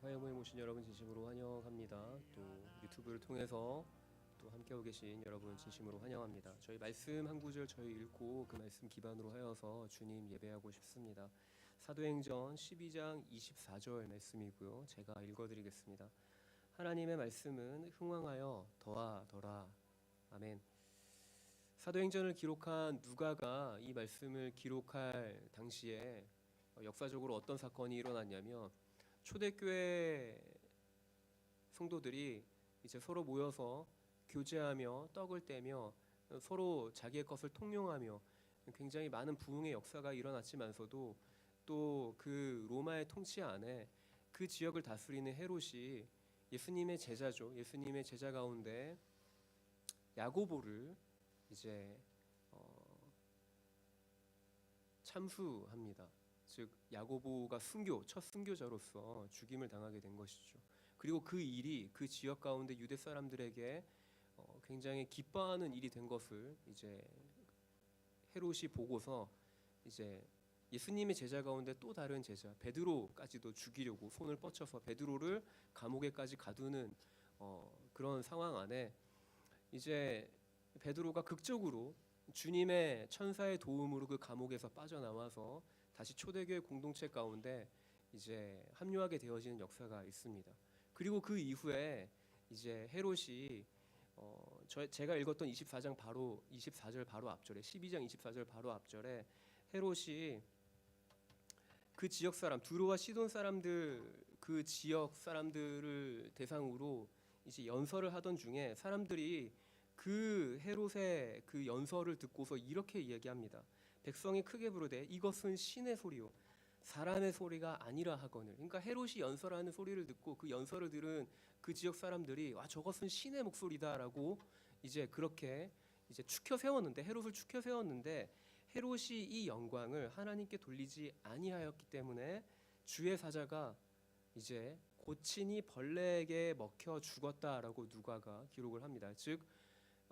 화요모임 오신 여러분 진심으로 환영합니다. 또 유튜브를 통해서 또 함께하고 계신 여러분 진심으로 환영합니다. 저희 말씀 한 구절 저희 읽고 그 말씀 기반으로 하여서 주님 예배하고 싶습니다. 사도행전 12장 24절 말씀이고요. 제가 읽어드리겠습니다. 하나님의 말씀은 흥왕하여 더하더라. 아멘. 사도행전을 기록한 누가가 이 말씀을 기록할 당시에 역사적으로 어떤 사건이 일어났냐면 초대교회 성도들이 이제 서로 모여서 교제하며 떡을 떼며 서로 자기의 것을 통용하며 굉장히 많은 부흥의 역사가 일어났지만서도 또 그 로마의 통치 안에 그 지역을 다스리는 헤롯이 예수님의 제자죠. 예수님의 제자 가운데 야고보를 이제 참수합니다. 즉 야고보가 첫 순교자로서 죽임을 당하게 된 것이죠. 그리고 그 일이 그 지역 가운데 유대 사람들에게 굉장히 기뻐하는 일이 된 것을 이제 헤롯이 보고서 이제 예수님의 제자 가운데 또 다른 제자 베드로까지도 죽이려고 손을 뻗쳐서 베드로를 감옥에까지 가두는 그런 상황 안에 이제 베드로가 극적으로 주님의 천사의 도움으로 그 감옥에서 빠져나와서 다시 초대교회 공동체 가운데 이제 합류하게 되어지는 역사가 있습니다. 그리고 그 이후에 이제 헤롯이 제가 읽었던 24절 바로 앞절에 12장 24절 바로 앞절에 헤롯이 그 지역 사람 두로와 시돈 사람들 그 지역 사람들을 대상으로 이제 연설을 하던 중에 사람들이 그 헤롯의 그 연설을 듣고서 이렇게 이야기합니다. 백성이 크게 부르되 이것은 신의 소리요 사람의 소리가 아니라 하거늘. 그러니까 헤롯이 연설하는 소리를 듣고 그 연설을 들은 그 지역 사람들이 와 저것은 신의 목소리다라고 이제 그렇게 이제 헤롯을 추켜 세웠는데 헤롯이 이 영광을 하나님께 돌리지 아니하였기 때문에 주의 사자가 이제 고친이 벌레에게 먹혀 죽었다라고 누가가 기록을 합니다. 즉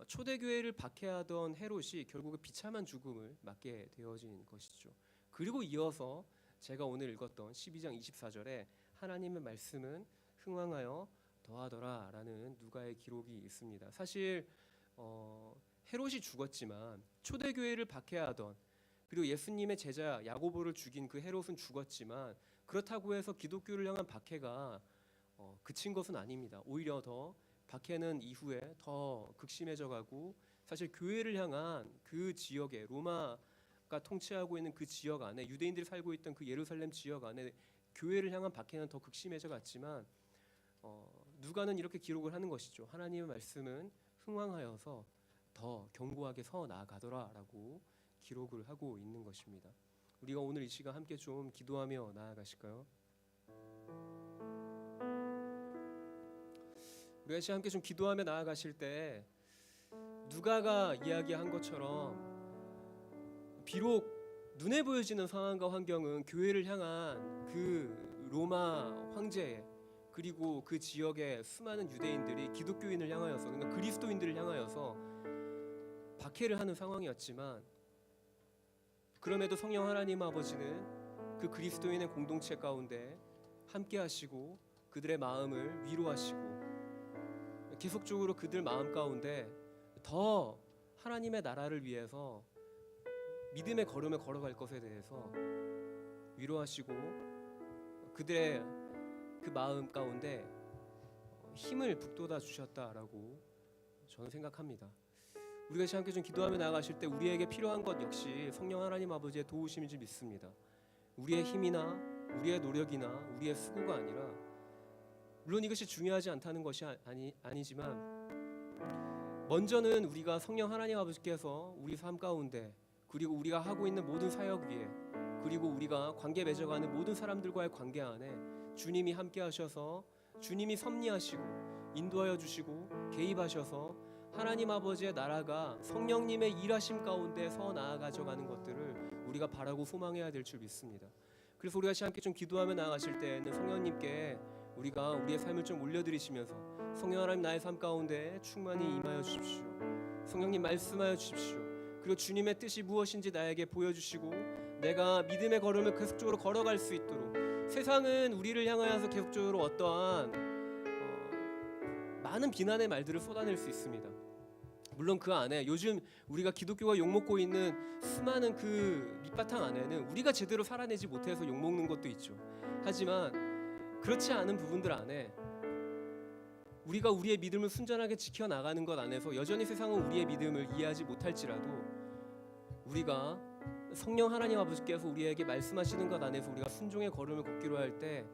초대교회를 박해하던 헤롯이 결국에 비참한 죽음을 맞게 되어진 것이죠. 그리고 이어서 제가 오늘 읽었던 12장 24절에 하나님의 말씀은 흥왕하여 더하더라 라는 누가의 기록이 있습니다. 사실 헤롯이 죽었지만 초대교회를 박해하던 그리고 예수님의 제자 야고보를 죽인 그 헤롯은 죽었지만 그렇다고 해서 기독교를 향한 박해가 그친 것은 아닙니다. 오히려 더 박해는 이후에 더 극심해져 가고 사실 교회를 향한 그 지역에 로마가 통치하고 있는 그 지역 안에 유대인들이 살고 있던 그 예루살렘 지역 안에 교회를 향한 박해는 더 극심해져 갔지만 누가는 이렇게 기록을 하는 것이죠. 하나님의 말씀은 흥왕하여서 더 견고하게 서 나아가더라라고 기록을 하고 있는 것입니다. 우리가 오늘 이 시간 함께 좀 기도하며 나아가실까요? 우리가 지금 함께 좀 기도하며 나아가실 때 누가가 이야기한 것처럼 비록 눈에 보여지는 상황과 환경은 교회를 향한 그 로마 황제 그리고 그 지역의 수많은 유대인들이 기독교인을 향하여서 그러니까 그리스도인들을 향하여서 박해를 하는 상황이었지만 그럼에도 성령 하나님 아버지는 그 그리스도인의 공동체 가운데 함께 하시고 그들의 마음을 위로하시고 계속적으로 그들 마음 가운데 더 하나님의 나라를 위해서 믿음의 걸음을 걸어갈 것에 대해서 위로하시고 그들의 그 마음 가운데 힘을 북돋아 주셨다라고 저는 생각합니다. 우리가 이제 함께 좀 기도하며 나아가실 때 우리에게 필요한 것 역시 성령 하나님 아버지의 도우심인 줄 믿습니다. 우리의 힘이나 우리의 노력이나 우리의 수고가 아니라 물론 이것이 중요하지 않다는 것이 아니지만 먼저는 우리가 성령 하나님 아버지께서 우리 삶 가운데 그리고 우리가 하고 있는 모든 사역 위에 그리고 우리가 관계 맺어가는 모든 사람들과의 관계 안에 주님이 함께 하셔서 주님이 섭리하시고 인도하여 주시고 개입하셔서 하나님 아버지의 나라가 성령님의 일하심 가운데 서 나아가져가는 것들을 우리가 바라고 소망해야 될 줄 믿습니다. 그래서 우리가 함께 좀 기도하며 나아가실 때는 성령님께 우리가 우리의 삶을 좀 올려드리시면서 성령 하나님 나의 삶 가운데 충만히 임하여 주십시오. 성령님 말씀하여 주십시오. 그리고 주님의 뜻이 무엇인지 나에게 보여주시고 내가 믿음의 걸음을 계속적으로 걸어갈 수 있도록 세상은 우리를 향하여서 계속적으로 어떠한 많은 비난의 말들을 쏟아낼 수 있습니다. 물론 그 안에 요즘 우리가 기독교가 욕먹고 있는 수많은 그 밑바탕 안에는 우리가 제대로 살아내지 못해서 욕먹는 것도 있죠. 하지만 그렇지 않은 부분들 안에 우리가 우리의 믿음을 순전하게 지켜나가는 것 안에서 여전히 세상은 우리의 믿음을 이해하지 못할지라도 우리가 성령 하나님 아버지께서 우리에게 말씀하시는 것 안에서 우리가 순종의 걸음을 걷기로 할 때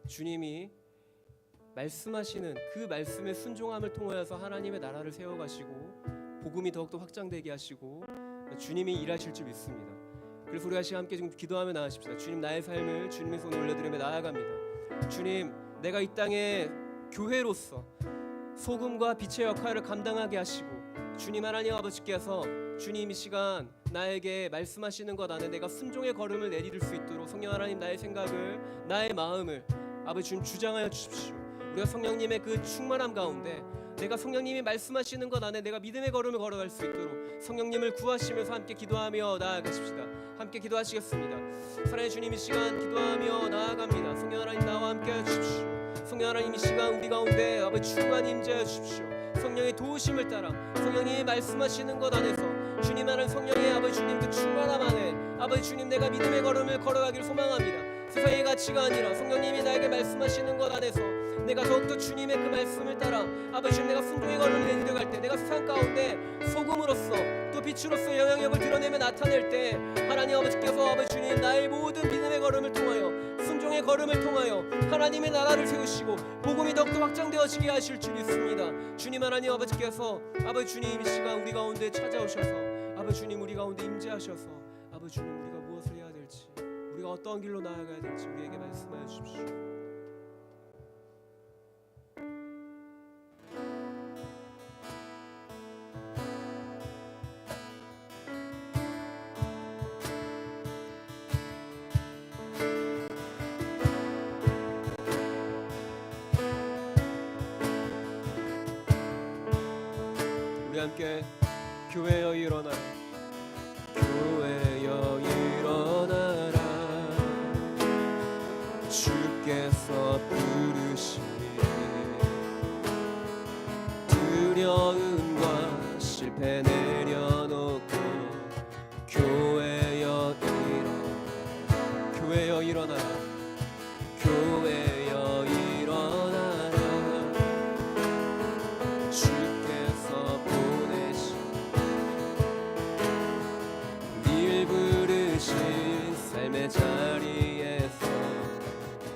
주님이 말씀하시는 그 말씀의 순종함을 통하여서 하나님의 나라를 세워가시고 복음이 더욱더 확장되게 하시고 주님이 일하실 줄 믿습니다. 그래서 우리 다시 함께 좀 기도하며 나아가십시다. 주님, 나의 삶을 주님의 손에 올려드리며 나아갑니다. 주님, 내가 이 땅에 교회로서 소금과 빛의 역할을 감당하게 하시고 주님 하나님 아버지께서 주님 이 시간 나에게 말씀하시는 것 안에 내가 순종의 걸음을 내디딜 수 있도록 성령 하나님 나의 생각을 나의 마음을 아버지 주님 주장하여 주십시오. 우리가 성령님의 그 충만함 가운데 내가 성령님이 말씀하시는 것 안에 내가 믿음의 걸음을 걸어갈 수 있도록 성령님을 구하시면서 함께 기도하며 나아가십시다. 함께 기도하시겠습니다. 사랑의 주님, 이 시간 기도하며 나아갑니다. 성령 하나님 나와 함께하여 주십시오. 성령 하나님, 이 시간 우리 가운데 아버지 충만히 임재하여 주십시오. 성령의 도우심을 따라 성령님이 말씀하시는 것 안에서 주님 하나님 성령의 아버지 주님 그 충만함 안에 아버지 주님 내가 믿음의 걸음을 걸어가길 소망합니다. 세상의 가치가 아니라 성령님이 나에게 말씀하시는 것 안에서 내가 더욱더 주님의 그 말씀을 따라 아버지 주님 내가 순종의 걸음을 내디뎌갈 때 내가 세상 가운데 소금으로서 또 빛으로서 영향력을 드러내며 나타낼 때 하나님 아버지께서 아버지 주님 나의 모든 믿음의 걸음을 통하여 순종의 걸음을 통하여 하나님의 나라를 세우시고 복음이 더욱더 확장되어지게 하실 줄 믿습니다. 주님 하나님 아버지께서 아버지 주님 이 시간 우리 가운데 찾아오셔서 아버지 주님 우리 가운데 임재하셔서 아버지 주님 우리가 무엇을 해야 될지 우리가 어떤 길로 나아가야 될지 우리에게 말씀하여 주십시오. 우리 함께 교회여 일어나라, 교회여 일어나라, 주께서 부르시니 두려움과 실패 내려놓고 교회여 일어나라, 교회여 일어나라, 교회여 일어나라, 주께서 보내신 늘 부르신 삶의 자리에서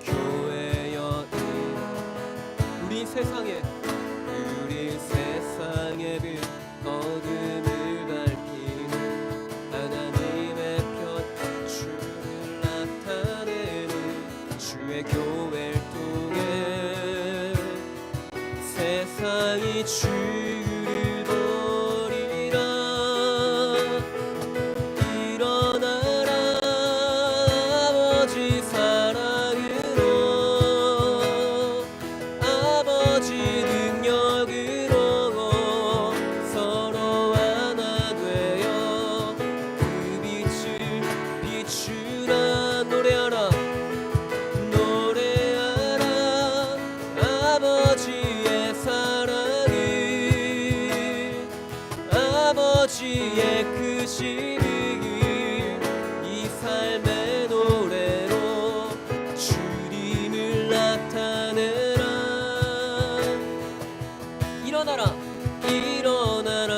교회여 일어나라. 우리 세상에 빛 어둠을 밝히는 하나님의 편 주를 나타내는 주의 교회를 통해 세상이 주를 버리라. 일어나라 아버지 사랑으로 아버지 능력으로 서로 하나 되어 그 빛을 비추라. 노래하라 노래하라 아버지의 사랑을 아버지의 크심을 이 삶의 노래로 주님을 나타내라. 일어나라 일어나라.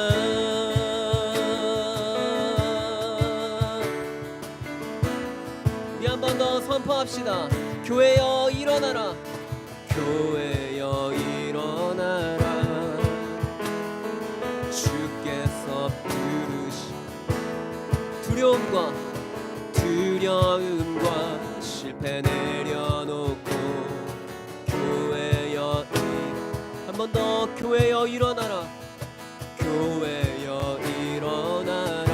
우리 한 번 더 선포합시다. 교회여 일어나라, 교회여 일어나라, 주께서 부르신 두려움과 실패 내려놓고 교회여 한 번 더 교회여 일어나라, 교회여 일어나라,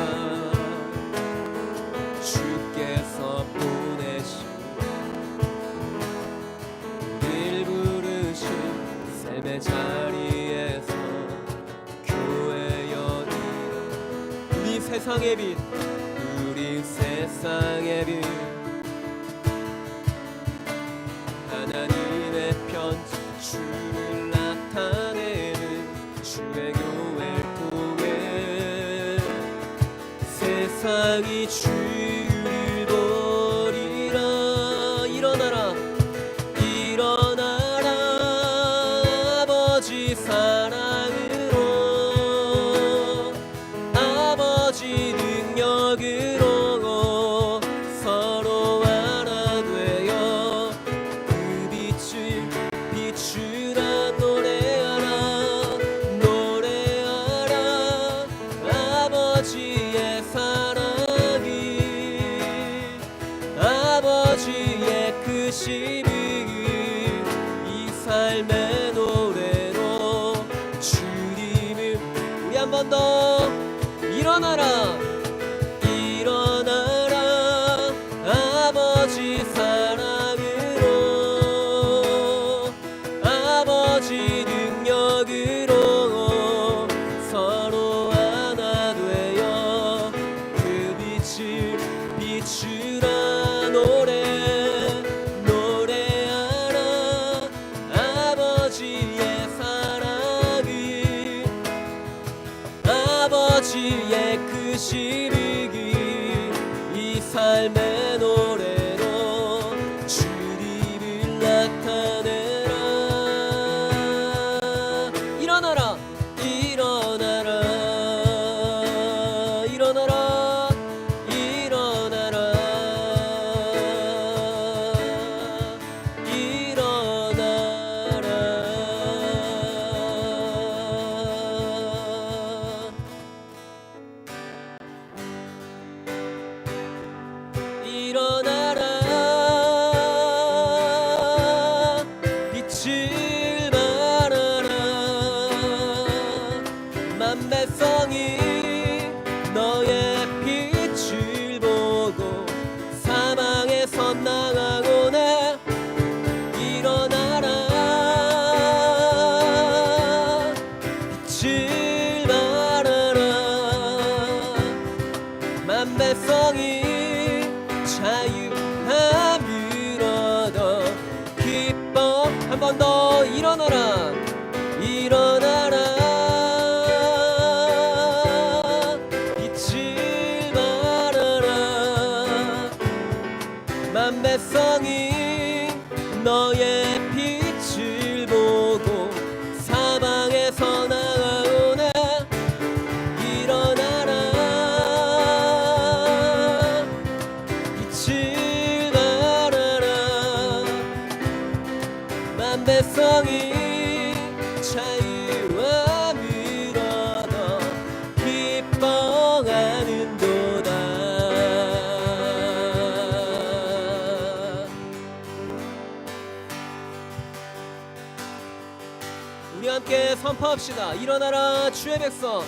주께서 보내신 늘 부르신 삶의 자리에서 교회여 일어나라. 우리 세상의 빛 우리 세상의 빛 세상이 주를 보리라. 일어나라 일어나라 아버지 사랑으로 아버지 능력으로 서로 하나 되어 그 빛을 비추라. 노래하라 노래하라 아버지의 사랑이 아버지의 크심이 이 삶의 노래로 주님을 우리 한 번 더 일어나라 일어나라 아버지 사랑으로 아버지 능력으로 서로 하나 되어 그 빛을 비추라. 노래하라 아버지의 사랑을 아버지의 크심이 이 삶의 노래로 주님을 나타내라. 일어나라 일어나라 일어나라 일어나라 일어나라 일어나라 빛을 발하라. 만백성이 너의 빛을 보고 사방에 선망하고네. 일어나라 빛을 발하라. 만백성이 자유함을 얻어 기뻐. 한 번 더 일어나라 일어나라 빛을 발하라. 만백성이 너의 빛을 보고 사방에서 나아오네. 일어나라 빛을 발하라. 만백성이 자유함을 얻어 기뻐하는도다. 우리 함께 선포합시다. 일어나라 주의 백성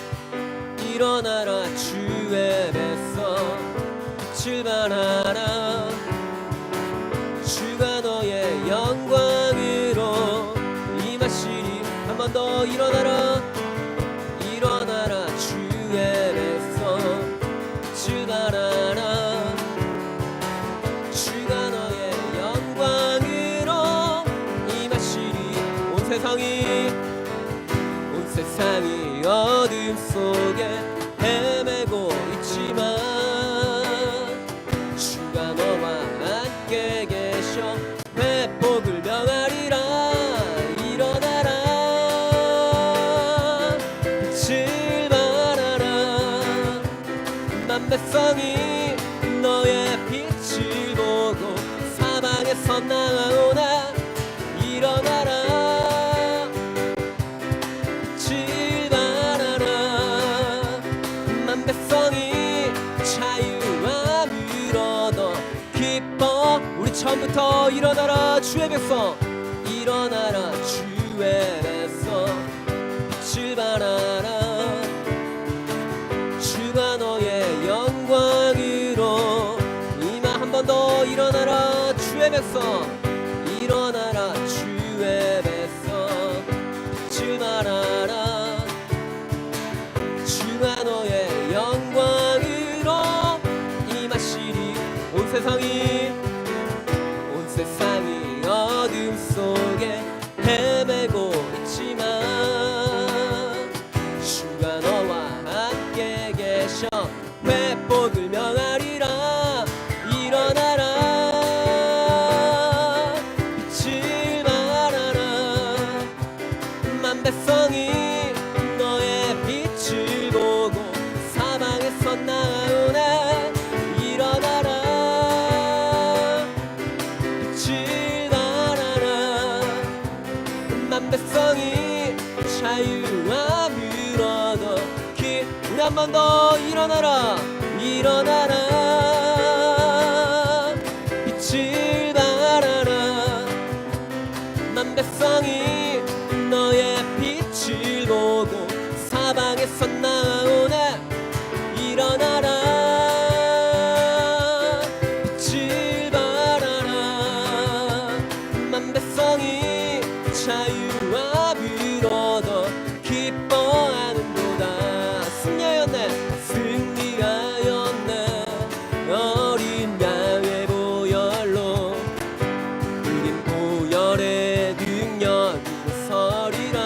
일어나라 주의 백성 빛을 발하라. 주가 너의 영광으로 임하시니. 한 번 더 일어나라 일어나라 주의 백성 빛을 발하라. 주가 너의 영광으로 임하시니. 온 세상이 어둠 속에 헤매고 있지만 주가 너와 함께 계셔 회복을 명하리라. 일어나라 빛을 발하라. 만백성이 너의 빛을 보고 사방에서 나아오나. 일어나라 빛을 발하라. 만백성이 자유함을 얻어 기뻐. 우리 처음부터 일어나라 주의 백성 일어나라 주의 백성 빛을 발하라. 주가 너의 영광으로 임하. 한 번 더 일어나라 주의 백성 일어나라 주의 백성 빛을 발하라. 주가 너의 영광으로 임하시니. 온 세상이 어둠 속에 헤매고 있지만 주가 너와 함께 계셔 회복을 한 번 더 일어나라 일어나라 빛을 발하라 만 백성이 너의 빛을 보고 사방에서 나오네 일어나라 빛을 발하라 만 백성이 자유와 뷰를 얻어 기뻐하는도다 승리하였네 승리하였네 어린 양의 보혈로 우린 보혈의 능력으로 서리라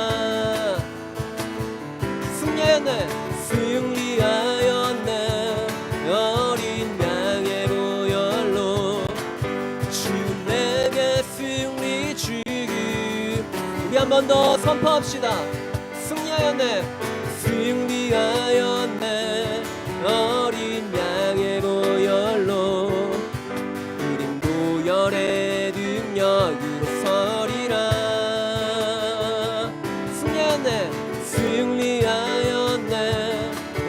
승리하였네 승리하였네 어린 양의 보혈로 주 내게 승리 주기 우리 한 번 더 선포합시다 승리하였네 승리하였네 어린 양의 보혈로 우린 보혈의 능력으로 서리라 승리하였네 승리하였네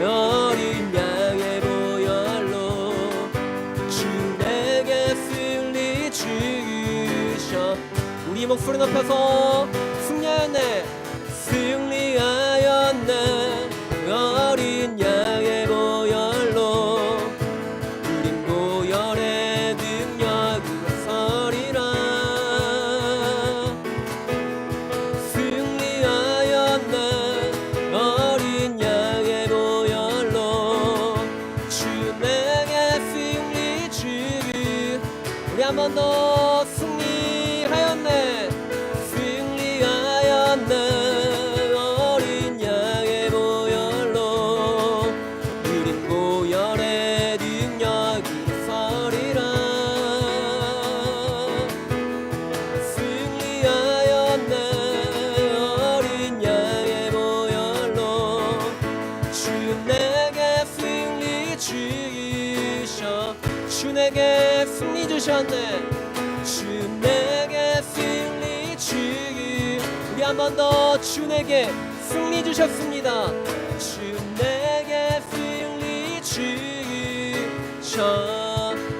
어린 양의 보혈로 주 내게 승리 주셔 우리 목소리 높여서 승리하였네 승리하였네 어린 양의 보혈로 우린 보혈의 능력으로 서리라 승리하였네 어린 양의 보혈로 주 내게 승리 주기 우리 한 번 더 승리하였네 승리하였네 어린 양의 보혈로 우린 보혈의 능력으로 서리라 승리하였네 어린 양의 보혈로 주 내게 승리 주셔 주 내게 승리 주셨네 주 내게 승리 주기 우리 한 번 더 주 내게 승리 주셨습니다 주 내게 승리 주셔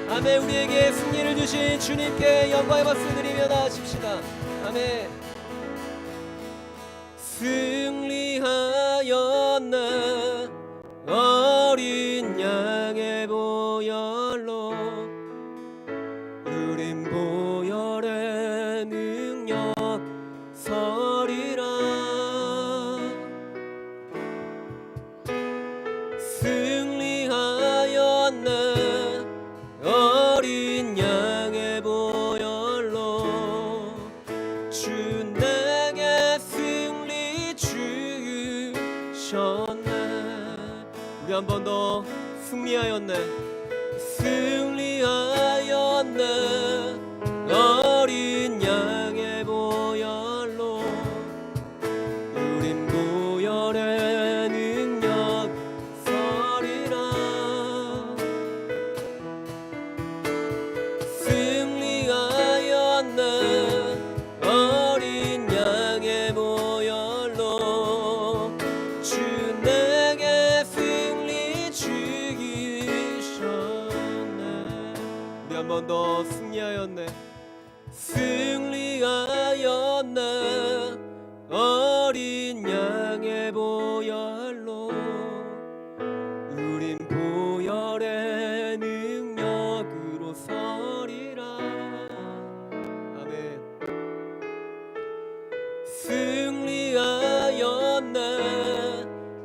아멘 우리에게 승리를 주신 주님께 영광의 박수 드리며 나아집시다 아멘 승리하였네 어린 양의 보혈로 우린 보혈의 능력 서리라 승리하였네 어린 양의 보혈로 주 내게 승리 주셨네 우리 한 번 더 승리하였네 승리하였네 어린 양의 보혈로 우린 보혈의 능력 서리라 승리하였네 어린 양의 보혈로 주 내게 승리 주기셨네 우리 한 번 더 승리하였네 승리하였네 어린 양의 보혈로 우린 보혈의 능력으로 서리라 아멘 승리하였네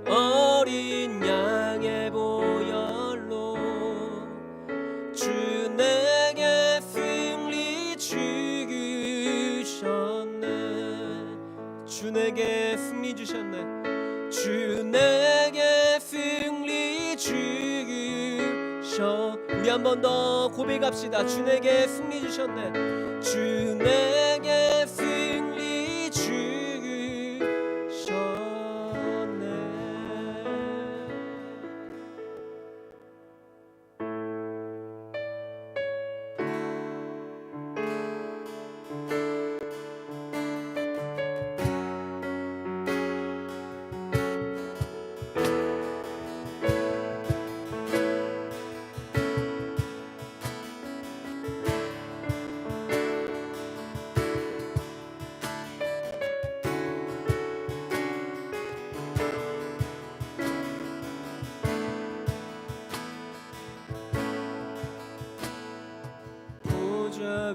어린 양의 보혈로 주 내게 승리 주셨네 주 내게 승리 주셨네 주 내게 승리 주셔 우리 한 번 더 고백합시다 주 내게 승리 주셨네 주 내게 승리 주셨네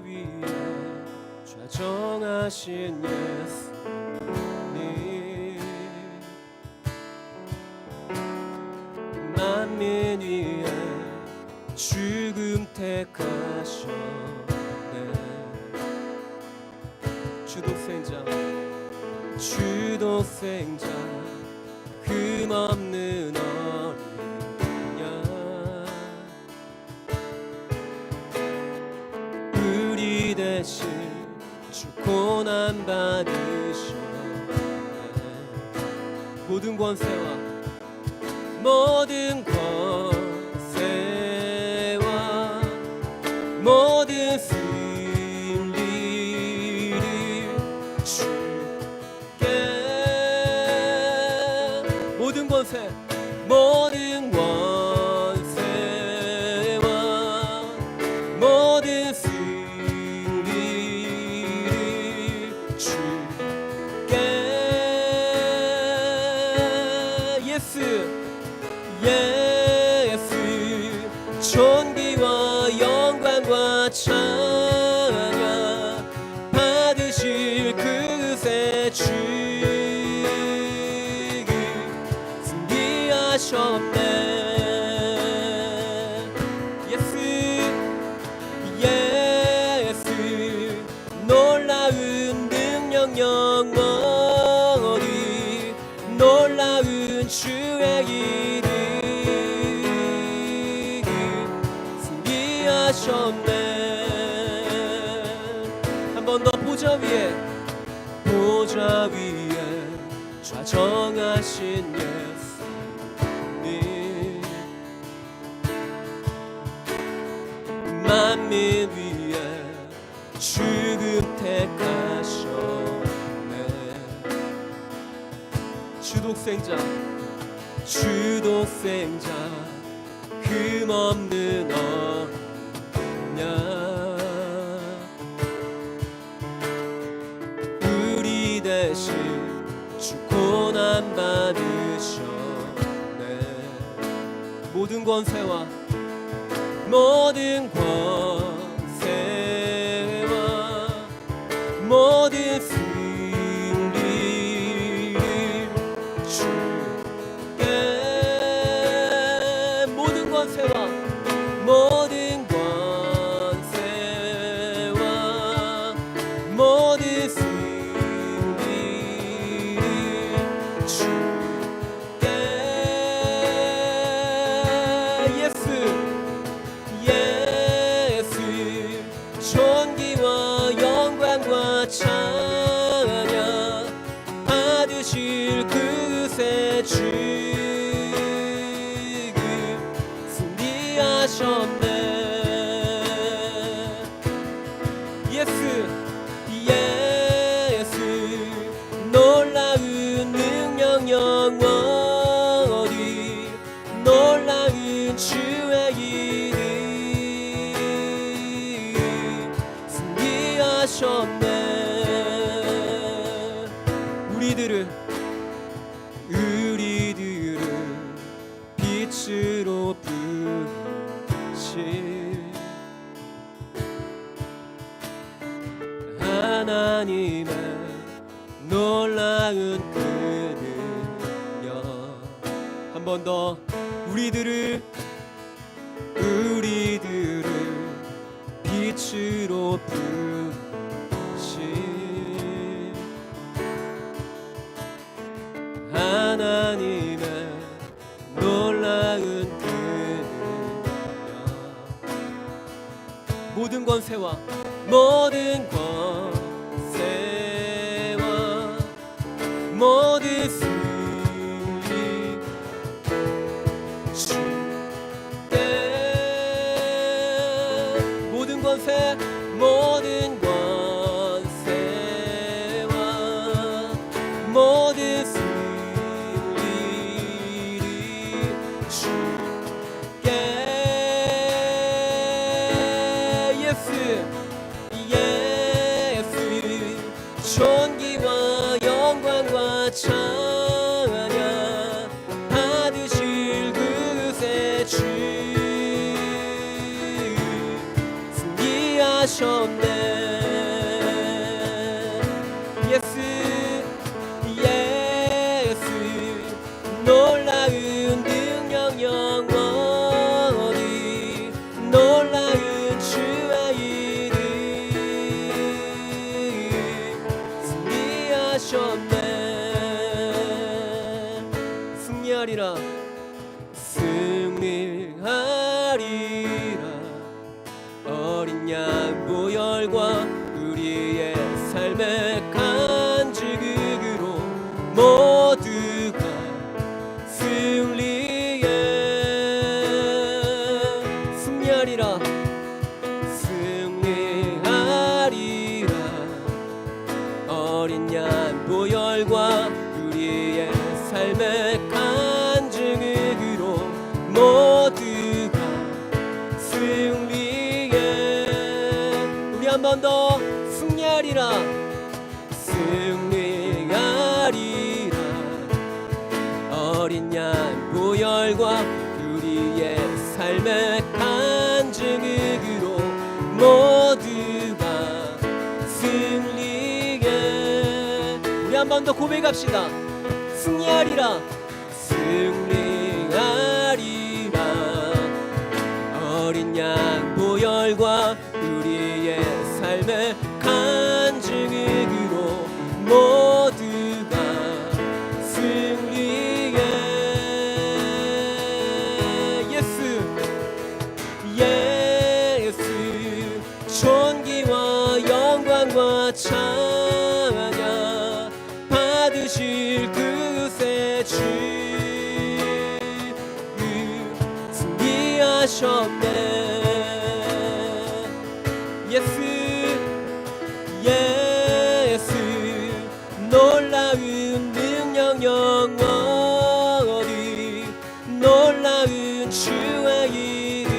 위에 좌정하신 예수님, 만민 위에 죽음 택하셨네. 주독생자 흠없는 어린 양, 우리 대신 주 고난 받으셨네. 모든 권세와 모든 승리를 주께, 모든 권세와 모든 승리를 주께. 예수 존귀와 영광과 찬양 받으실 그새 주님, 승리하셨네. 예수 놀라운 능력 영원히 놀라운 주의 이름 승리하셨네. 한 번 더 보좌 위에 좌정하신 예수님, 만민 위에 죽음 택하셨네. 주독생자 흠없는 어린 양, 우리 대신 주 고난 받으셨네. 모든 권세와 모든 승리를 주께, 모든 권세와 모든 승리를 주께. 예수 존귀와 영광과 찬양 받으실 그새 주님, 승리하셨네. 예수 놀라운 능력 영원히 놀라운 주의 이름 승리하셨네. 우리들을 빛으로 부으신 하나님의 놀라운 은혜여. 한 번 더 우리들을 빛으로 부으신 하나님의 놀라운 은혜여. 모든 권세와 모든 승리 주께, 모든 권세와 모든 승리를 주께. 예수 존귀와 영광과 찬양 승리하리라 승리하리라 어린 양 보혈과 우리의 삶의 간증으로 모두가 승리해 승리하리라 승리하리라 어린 양 보혈과 우리의 삶의 간증으로 모두가 승리해 우리 한 번 더 승리하리라 승리하리라 어린 양 보혈과 우리의 삶의 간증으로 모두가 승리해 우리 한 번 더 고백합시다 승리하리라 승리하리라 어린 양 보혈과 우리의 삶의 간증으로 모두가 승리해 예수 예수 존귀와 영광과 찬양 받으실 그새 주 승리하셨네 예수 예수 놀라운 능력 영원히 놀라운 주의 이름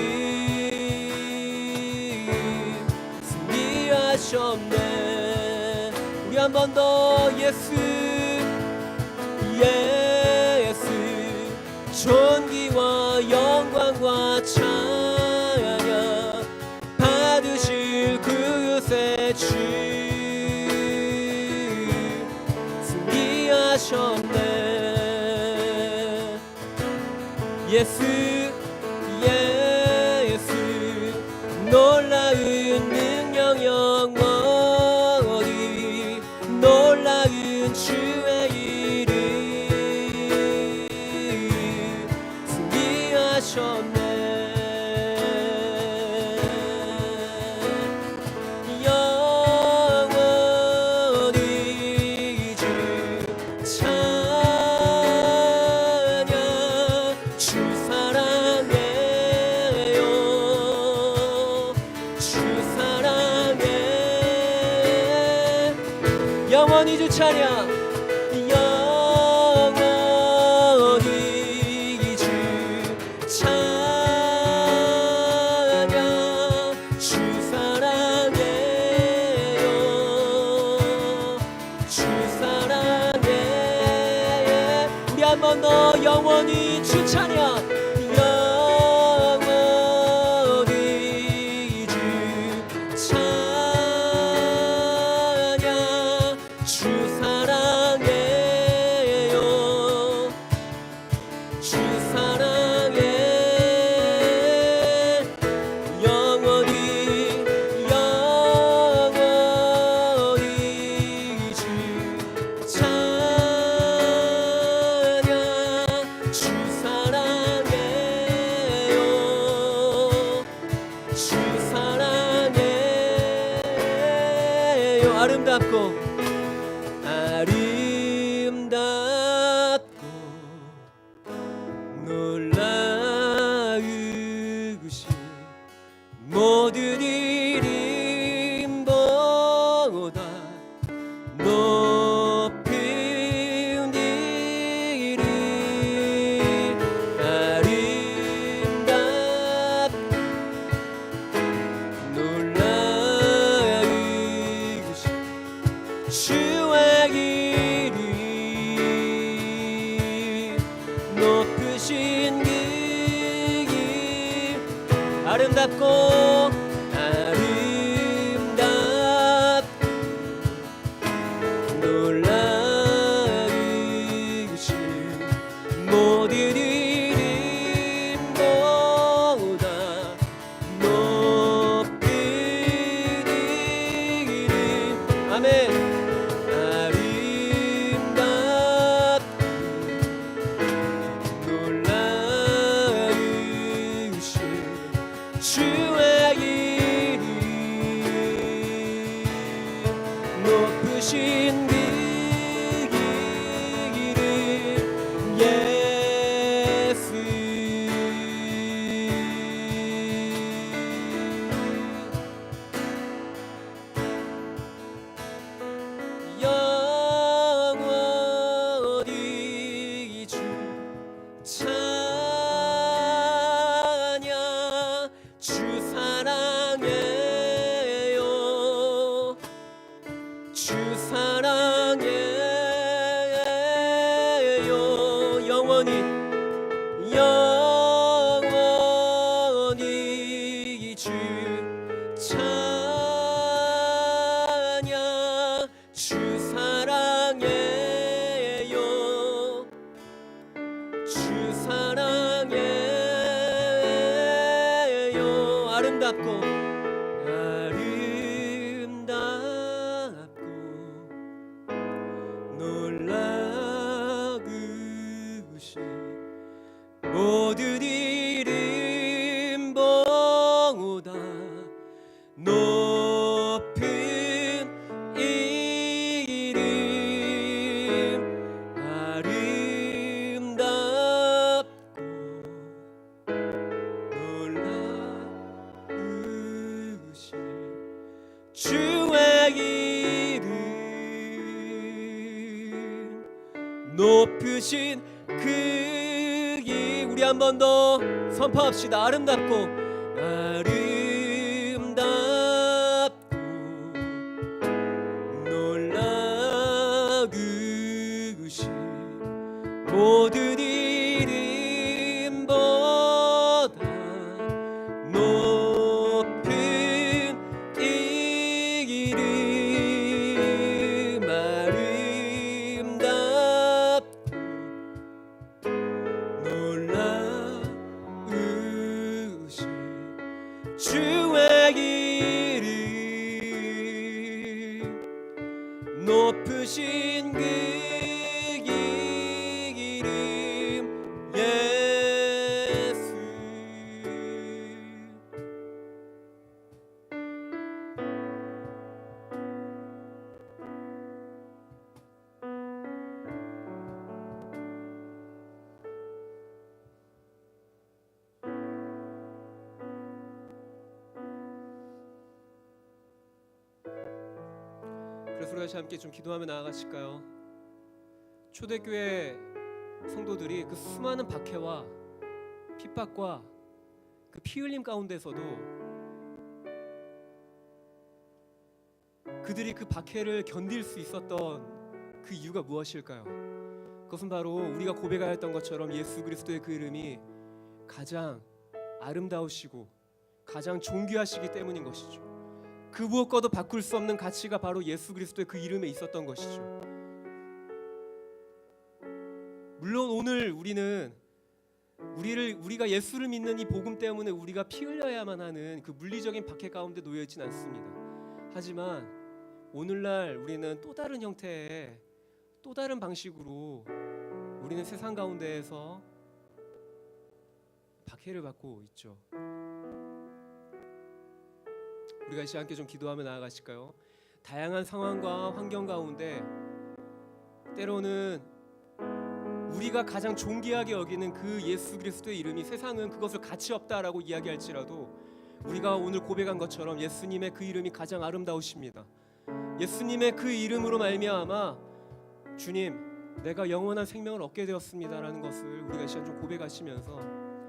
승리하셨네 우리 한 번 더 예수 예수 존귀와 영광과 찬양 받으실 그새 주 승리하셨네 예수 예수 놀라운 능력 영원히 놀라운 주의 이름 승리하셨네 영원히 주 찬양 주 사랑해요 주 사랑해 영원히 주 찬양 영원히 주 찬양 주 사랑해요 주 사랑해 우리 한 번 더 영원히 주 찬양 영원히 주 찬양 주 사랑해요 주 사랑해 영원히 영원히 주 찬양 주 사랑해요 주 사랑해요 아름답고 아름답고 놀라우신 모든 이름보다 높은 이름 아름답고 놀라우신 주의 이름 높으신 그 이름 아름답고 아름답고 놀라우신 모든 이름보다 높은 이름 아멘 아름답고 높으신 그 이름 예수. 영원히 주 찬양. 주 사랑해요. 주 사랑해요. 영원히 주 찬양. 주 사랑해요. 주 사랑해요. 아름답고 놀라우신 모든 이름보다 높은 이름 아름답고 놀라우신 주의 이름 높으신 그 이 우리 한 번 더 선포합시다. 아름답고 놀라우신 모든 이름보다 높은 이름 아름답고 놀라우신 주의 이름 높으신 그 이름 예수. 그래서 우리 다시 함께 좀 기도하며 나아가실까요? 초대교회 성도들이 그 수많은 박해와 핍박과 그 피 흘림 가운데서도 그들이 그 박해를 견딜 수 있었던 그 이유가 무엇일까요? 그것은 바로 우리가 고백하였던 것처럼 예수 그리스도의 그 이름이 가장 아름다우시고 가장 존귀하시기 때문인 것이죠. 그 무엇과도 바꿀 수 없는 가치가 바로 예수 그리스도의 그 이름에 있었던 것이죠. 물론 오늘 우리가 예수를 믿는 이 복음 때문에 우리가 피 흘려야만 하는 그 물리적인 박해 가운데 놓여 있지는 않습니다. 하지만 오늘날 우리는 또 다른 형태의 또 다른 방식으로 우리는 세상 가운데에서 박해를 받고 있죠. 우리가 이 시간 함께 좀 기도하며 나아가실까요? 다양한 상황과 환경 가운데 때로는 우리가 가장 존귀하게 여기는 그 예수 그리스도의 이름이 세상은 그것을 가치 없다라고 이야기할지라도 우리가 오늘 고백한 것처럼 예수님의 그 이름이 가장 아름다우십니다. 예수님의 그 이름으로 말미암아 주님 내가 영원한 생명을 얻게 되었습니다라는 것을 우리가 이 시간 좀 고백하시면서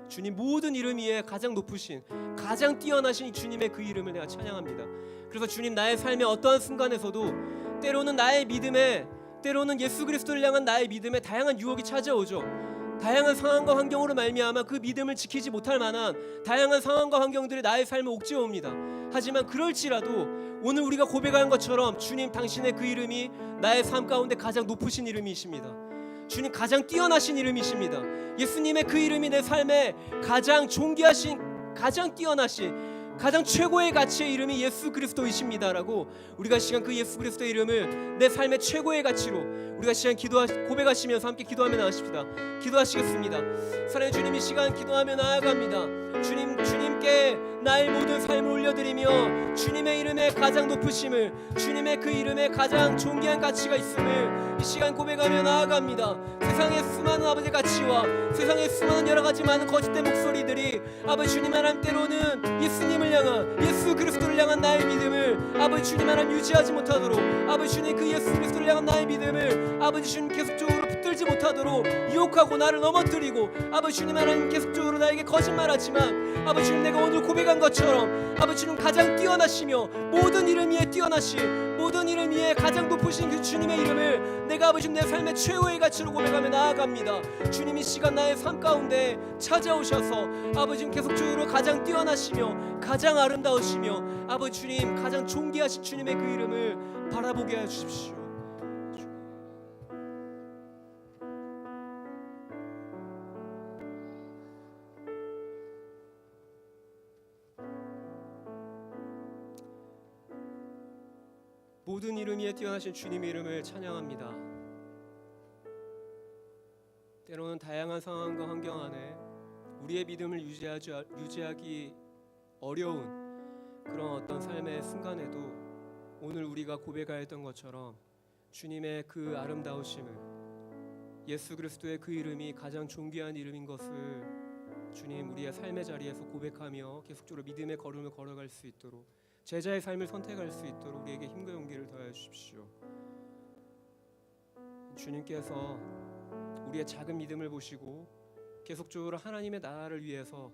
주님 모든 이름 위에 가장 높으신 가장 뛰어나신 주님의 그 이름을 내가 찬양합니다. 그래서 주님 나의 삶의 어떠한 순간에서도 때로는 나의 믿음에 때로는 예수 그리스도를 향한 나의 믿음에 다양한 유혹이 찾아오죠. 다양한 상황과 환경으로 말미암아 그 믿음을 지키지 못할 만한 다양한 상황과 환경들이 나의 삶을 옥죄어 옵니다. 하지만 그럴지라도 오늘 우리가 고백한 것처럼 주님 당신의 그 이름이 나의 삶 가운데 가장 높으신 이름이십니다. 주님 가장 뛰어나신 이름이십니다. 예수님의 그 이름이 내 삶에 가장 존귀하신 가장 뛰어나신 가장 최고의 가치의 이름이 예수 그리스도이십니다라고 우리가 시간 그 예수 그리스도의 이름을 내 삶의 최고의 가치로 우리가 시간 고백하시면서 함께 기도하며 나아가십시다. 기도하시겠습니다. 사랑의 주님 이 시간 기도하며 나아갑니다. 주님께 나의 모든 삶을 올려드리며 주님의 이름에 가장 높으심을, 주님의 그 이름에 가장 존귀한 가치가 있음을 이 시간 고백하며 나아갑니다. 세상의 수많은 아버지 가치와 세상의 수많은 여러 가지 많은 거짓된 목소리들이 아버지 주님 하나님 때로는 예수님을 향한, 예수 그리스도를 향한 나의 믿음을 아버지 주님 하나님 유지하지 못하도록, 아버지 주님 그 예수 그리스도를 향한 나의 믿음을 아버지 주님 계속적으로 붙들지 못하도록 유혹하고 나를 넘어뜨리고, 아버지 주님 하나님 계속적으로 나에게 거짓말하지만 아버지 주님 내가 오늘 고백한 것처럼 아버지 주님 가장 뛰어나시며 모든 이름 위에 뛰어나신, 모든 이름 위에 가장 높으신 그 주님의 이름을 내가 아버지 주님 내 삶의 최고의 가치로 고백하며 나아갑니다. 주님 이 시간 나의 삶 가운데 찾아오셔서 아버지 주님 계속적으로 가장 뛰어나시며 가장 아름다우시며 아버지 주님 가장 존귀하신 주님의 그 이름을 바라보게 해 주십시오. 모든 이름 위에 뛰어나신 주님의 이름을 찬양합니다. 때로는 다양한 상황과 환경 안에 우리의 믿음을 유지하기 어려운 그런 어떤 삶의 순간에도 오늘 우리가 고백하였던 것처럼 주님의 그 아름다우심을, 예수 그리스도의 그 이름이 가장 존귀한 이름인 것을 주님 우리의 삶의 자리에서 고백하며 계속적으로 믿음의 걸음을 걸어갈 수 있도록, 제자의 삶을 선택할 수 있도록 우리에게 힘과 용기를 더하여 주십시오. 주님께서 우리의 작은 믿음을 보시고 계속적으로 하나님의 나라를 위해서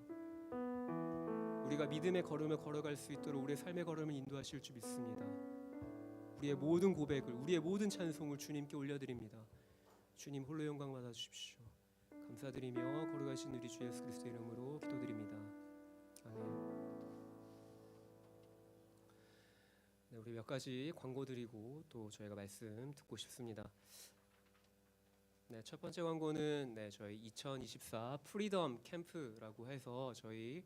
우리가 믿음의 걸음을 걸어갈 수 있도록 우리의 삶의 걸음을 인도하실 줄 믿습니다. 우리의 모든 고백을, 우리의 모든 찬송을 주님께 올려드립니다. 주님 홀로 영광 받아 주십시오. 감사드리며 걸어가신 우리 주 예수 그리스도 이름으로 기도드립니다. 아멘. 네, 우리 몇 가지 광고 드리고 또 저희가 말씀 듣고 싶습니다. 네, 첫 번째 광고는 저희 2024 프리덤 캠프라고 해서 저희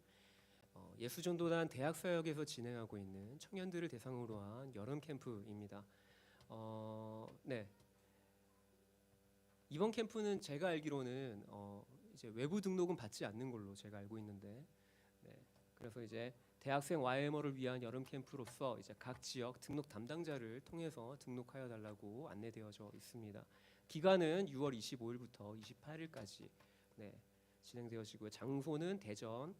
예수전도단 대학사역에서 진행하고 있는 청년들을 대상으로 한 여름 캠프입니다. 이번 캠프는 제가 알기로는 이제 외부 등록은 받지 않는 걸로 제가 알고 있는데, 그래서 이제 대학생 YMO를 위한 여름 캠프로서 이제 각 지역 등록 담당자를 통해서 등록하여 달라고 안내되어져 있습니다. 기간은 6월 25일부터 28일까지 진행되어지고요. 장소는 대전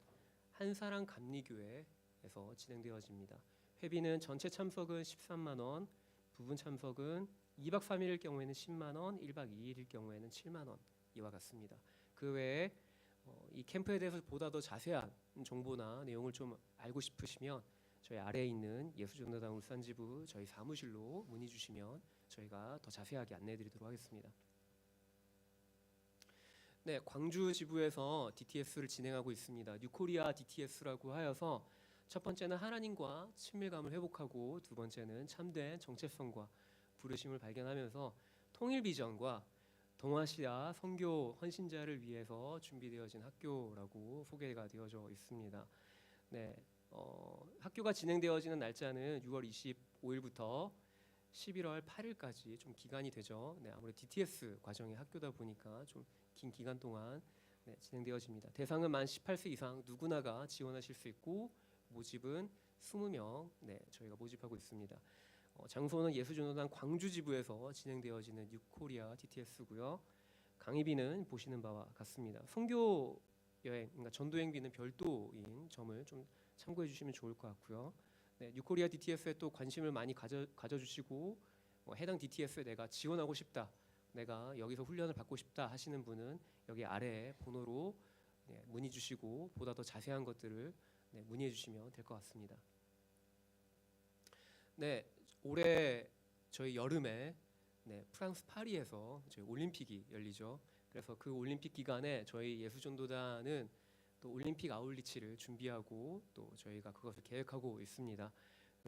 한사랑 감리교회에서 진행되어집니다. 회비는 전체 참석은 13만 원, 부분 참석은 2박 3일일 경우에는 10만 원, 1박 2일일 경우에는 7만 원 이와 같습니다. 그 외에 이 캠프에 대해서 보다 더 자세한 정보나 내용을 좀 알고 싶으시면 저희 아래에 있는 예수전도단 울산지부 저희 사무실로 문의 주시면 저희가 더 자세하게 안내해드리도록 하겠습니다. 네, 광주 지부에서 DTS를 진행하고 있습니다. 뉴코리아 DTS라고 하여서 첫 번째는 하나님과 친밀감을 회복하고, 두 번째는 참된 정체성과 부르심을 발견하면서 통일 비전과 동아시아 선교 헌신자를 위해서 준비되어진 학교라고 소개가 되어져 있습니다. 학교가 진행되어지는 날짜는 6월 25일부터 11월 8일까지 좀 기간이 되죠. 아무래도 DTS 과정의 학교다 보니까 좀 긴 기간 동안 진행되어집니다. 대상은 만 18세 이상 누구나가 지원하실 수 있고, 모집은 20명 저희가 모집하고 있습니다. 장소는 예수전도단 광주지부에서 진행되어지는 뉴코리아 DTS고요. 강의비는 보시는 바와 같습니다. 선교 여행, 그러니까 전도행비는 별도인 점을 좀 참고해 주시면 좋을 것 같고요. 뉴코리아 DTS에 또 관심을 많이 가져주시고 해당 DTS에 내가 지원하고 싶다, 내가 여기서 훈련을 받고 싶다 하시는 분은 여기 아래에 번호로 문의 주시고 보다 더 자세한 것들을 문의해 주시면 될 것 같습니다. 올해 저희 여름에 프랑스 파리에서 저희 올림픽이 열리죠. 그래서 그 올림픽 기간에 저희 예수전도단은 또 올림픽 아울리치를 준비하고 또 저희가 그것을 계획하고 있습니다.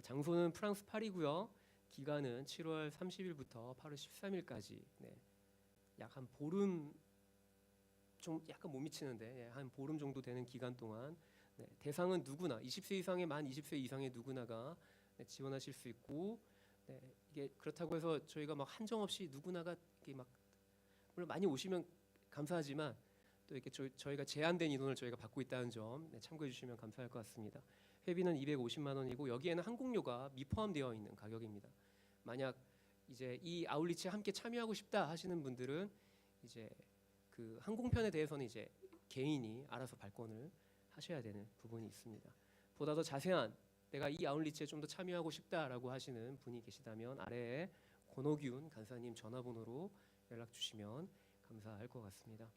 장소는 프랑스 파리고요. 기간은 7월 30일부터 8월 13일까지 약 한 보름, 좀 약간 못 미치는데 한 보름 정도 되는 기간 동안 대상은 누구나 20세 이상의 만 20세 이상의 누구나가 지원하실 수 있고, 이게 그렇다고 해서 저희가 막 한정 없이 누구나가 이렇게 막, 물론 많이 오시면 감사하지만 또 이렇게 저희가 제한된 인원을 저희가 받고 있다는 점 참고해 주시면 감사할 것 같습니다. 회비는 250만 원이고 여기에는 항공료가 미포함되어 있는 가격입니다. 만약 이제 이 아울리치에 함께 참여하고 싶다 하시는 분들은 이제 그 항공편에 대해서는 이제 개인이 알아서 발권을 하셔야 되는 부분이 있습니다. 보다 더 자세한 내가 이 아울리치에 좀 더 참여하고 싶다라고 하시는 분이 계시다면 아래에 권호균 간사님 전화번호로 연락 주시면 감사할 것 같습니다.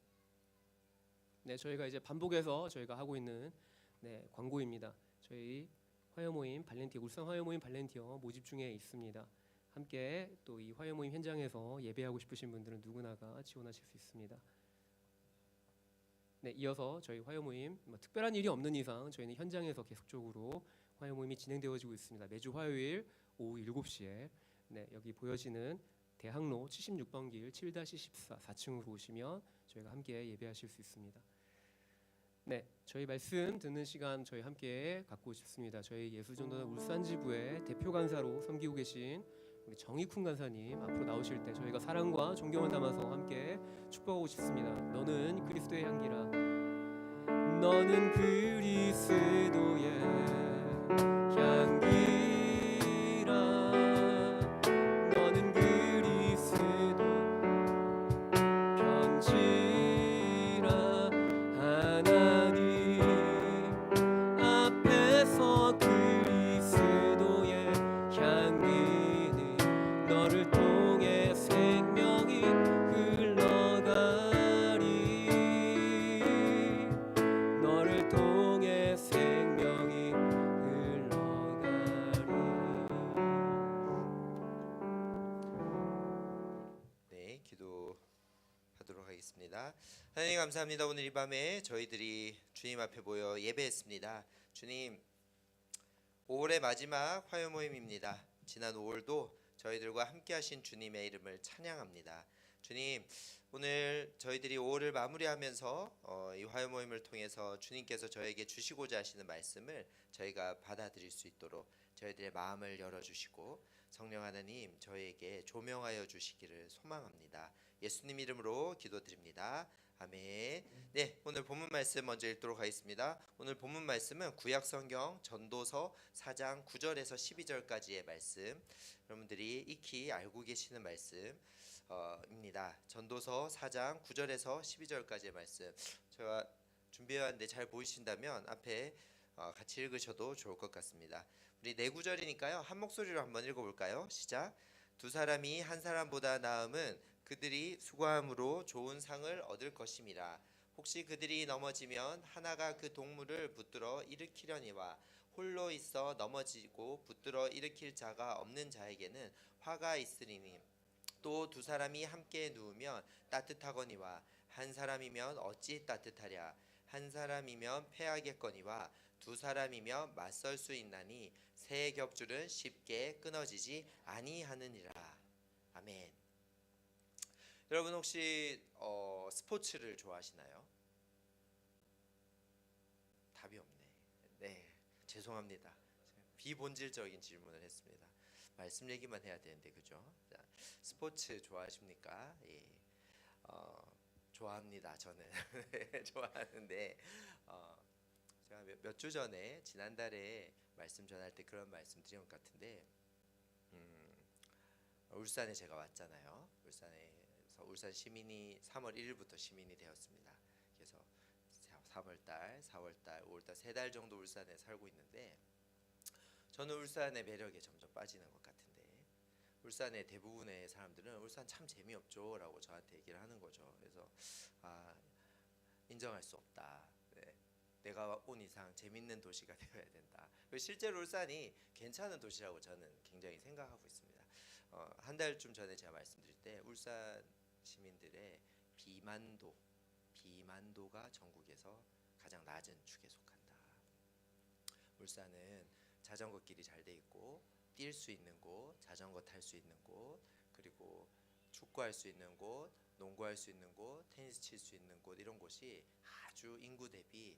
네, 저희가 이제 반복해서 저희가 하고 있는 광고입니다. 저희 화요모임 발렌티어 울산 화요모임 발렌티어 모집 중에 있습니다. 함께 또 이 화요모임 현장에서 예배하고 싶으신 분들은 누구나가 지원하실 수 있습니다. 네, 이어서 저희 화요모임 특별한 일이 없는 이상 저희는 현장에서 계속적으로 화요모임이 진행되어지고 있습니다. 매주 화요일 오후 7시에 여기 보여지는 대학로 76번 길 7-14 4층으로 오시면 저희가 함께 예배하실 수 있습니다. 네, 저희 말씀 듣는 시간 저희 함께 갖고 싶습니다. 저희 예수전도단 울산 지부의 대표 간사로 섬기고 계신 우리 정익훈 간사님 앞으로 나오실 때 저희가 사랑과 존경을 담아서 함께 축복하고 싶습니다. 너는 그리스도의 향기라. 너는 그리스도의 향기라. 너는 그리스도 편지라. 하나님 앞에서 그리스도의 향기는 너를 통해 생명이 흘러가리. 너를 통해 생명이 흘러가리. 네, 기도하도록 하겠습니다. 하나님 감사합니다. 오늘 이 밤에 저희들이 주님 앞에 모여 예배했습니다. 주님, 5월의 마지막 화요 모임입니다. 지난 5월도 저희들과 함께 하신 주님의 이름을 찬양합니다. 주님, 오늘 저희들이 5월을 마무리하면서 이 화요 모임을 통해서 주님께서 저에게 주시고자 하시는 말씀을 저희가 받아들일 수 있도록 저희들의 마음을 열어주시고 성령 하나님 저희에게 조명하여 주시기를 소망합니다. 예수님 이름으로 기도드립니다. 아멘. 네, 오늘 본문 말씀 먼저 읽도록 하겠습니다. 오늘 본문 말씀은 구약성경 전도서 4장 9절에서 12절까지의 말씀, 여러분들이 익히 알고 계시는 말씀입니다. 전도서 4장 9절에서 12절까지의 말씀, 제가 준비해왔는데 잘 보이신다면 앞에 같이 읽으셔도 좋을 것 같습니다. 우리 네 구절이니까요, 한 목소리로 한번 읽어볼까요? 시작. 두 사람이 한 사람보다 나음은 그들이 수고함으로 좋은 상을 얻을 것임이라. 혹시 그들이 넘어지면 하나가 그 동물을 붙들어 일으키려니와 홀로 있어 넘어지고 붙들어 일으킬 자가 없는 자에게는 화가 있으리니. 또 두 사람이 함께 누우면 따뜻하거니와 한 사람이면 어찌 따뜻하랴. 한 사람이면 패하겠거니와 두 사람이면 맞설 수 있나니 새 겹줄은 쉽게 끊어지지 아니하느니라. 아멘. 여러분 혹시 스포츠를 좋아하시나요? 답이 없네. 네, 죄송합니다. 비본질적인 질문을 했습니다. 말씀 얘기만 해야 되는데 그죠? 자, 스포츠 좋아하십니까? 예. 좋아합니다. 저는 좋아하는데 제가 몇 주 전에 지난달에 말씀 전할 때 그런 말씀 드린 것 같은데 울산에 제가 왔잖아요. 울산 시민이 3월 1일부터 시민이 되었습니다. 그래서 3월달, 4월달, 5월달 3달 정도 울산에 살고 있는데 저는 울산의 매력에 점점 빠지는 것 같은데 울산의 대부분의 사람들은 울산 참 재미없죠 라고 저한테 얘기를 하는 거죠. 그래서 인정할 수 없다. 네. 내가 온 이상 재밌는 도시가 되어야 된다. 실제로 울산이 괜찮은 도시라고 저는 굉장히 생각하고 있습니다. 한 달쯤 전에 제가 말씀드릴 때 울산 시민들의 비만도가 전국에서 가장 낮은 축에 속한다. 울산은 자전거 길이 잘 돼 있고 뛸 수 있는 곳, 자전거 탈 수 있는 곳, 그리고 축구할 수 있는 곳, 농구할 수 있는 곳, 테니스 칠 수 있는 곳, 이런 곳이 아주 인구 대비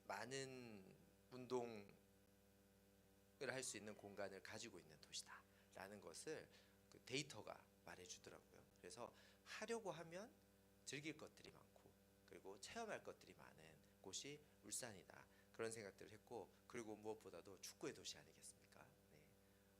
많은 운동을 할 수 있는 공간을 가지고 있는 도시다라는 것을 그 데이터가 말해주더라고요. 그래서 하려고 하면 즐길 것들이 많고 그리고 체험할 것들이 많은 곳이 울산이다. 그런 생각들을 했고, 그리고 무엇보다도 축구의 도시 아니겠습니까? 네.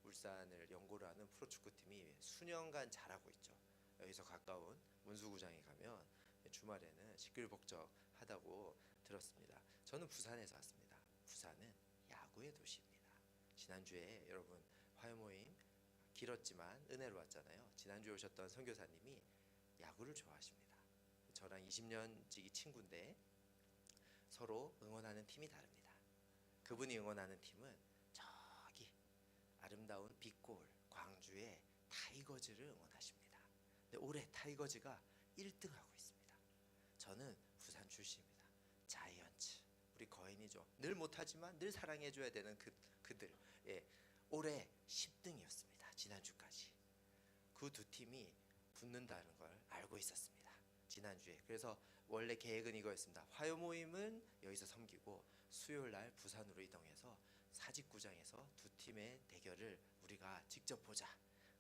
울산을 연고로 하는 프로축구팀이 수년간 잘하고 있죠. 여기서 가까운 문수구장에 가면 주말에는 시끌벅적하다고 들었습니다. 저는 부산에서 왔습니다. 부산은 야구의 도시입니다. 지난주에 여러분 화요 모임 길었지만 은혜로웠잖아요. 지난주에 오셨던 선교사님이 야구를 좋아하십니다. 저랑 20년 지기 친구인데 서로 응원하는 팀이 다릅니다. 그분이 응원하는 팀은 저기 아름다운 빛골 광주의 타이거즈를 응원하십니다. 근데 올해 타이거즈가 1등하고 있습니다. 저는 부산 출신입니다. 자이언츠, 우리 거인이죠. 늘 못하지만 늘 사랑해줘야 되는 그들. 예, 올해 10등이었습니다. 지난주까지. 그 두 팀이 붙는다는 걸 알고 있었습니다. 지난주에. 그래서 원래 계획은 이거였습니다. 화요 모임은 여기서 섬기고 수요일 날 부산으로 이동해서 사직구장에서 두 팀의 대결을 우리가 직접 보자.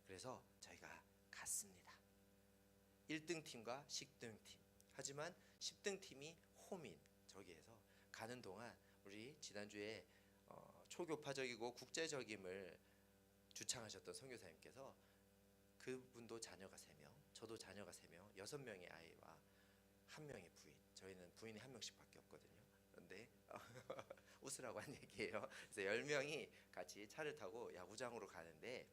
그래서 저희가 갔습니다. 1등 팀과 10등 팀. 하지만 10등 팀이 홈인 저기에서 가는 동안 우리 지난주에 초교파적이고 국제적임을 주창하셨던 선교사님께서 그분도 자녀가 3명, 저도 자녀가 3명, 6명의 아이와 1명의 부인. 저희는 부인이 1명씩밖에 없거든요. 그런데 웃으라고 한 얘기예요. 그래서 10명이 같이 차를 타고 야구장으로 가는데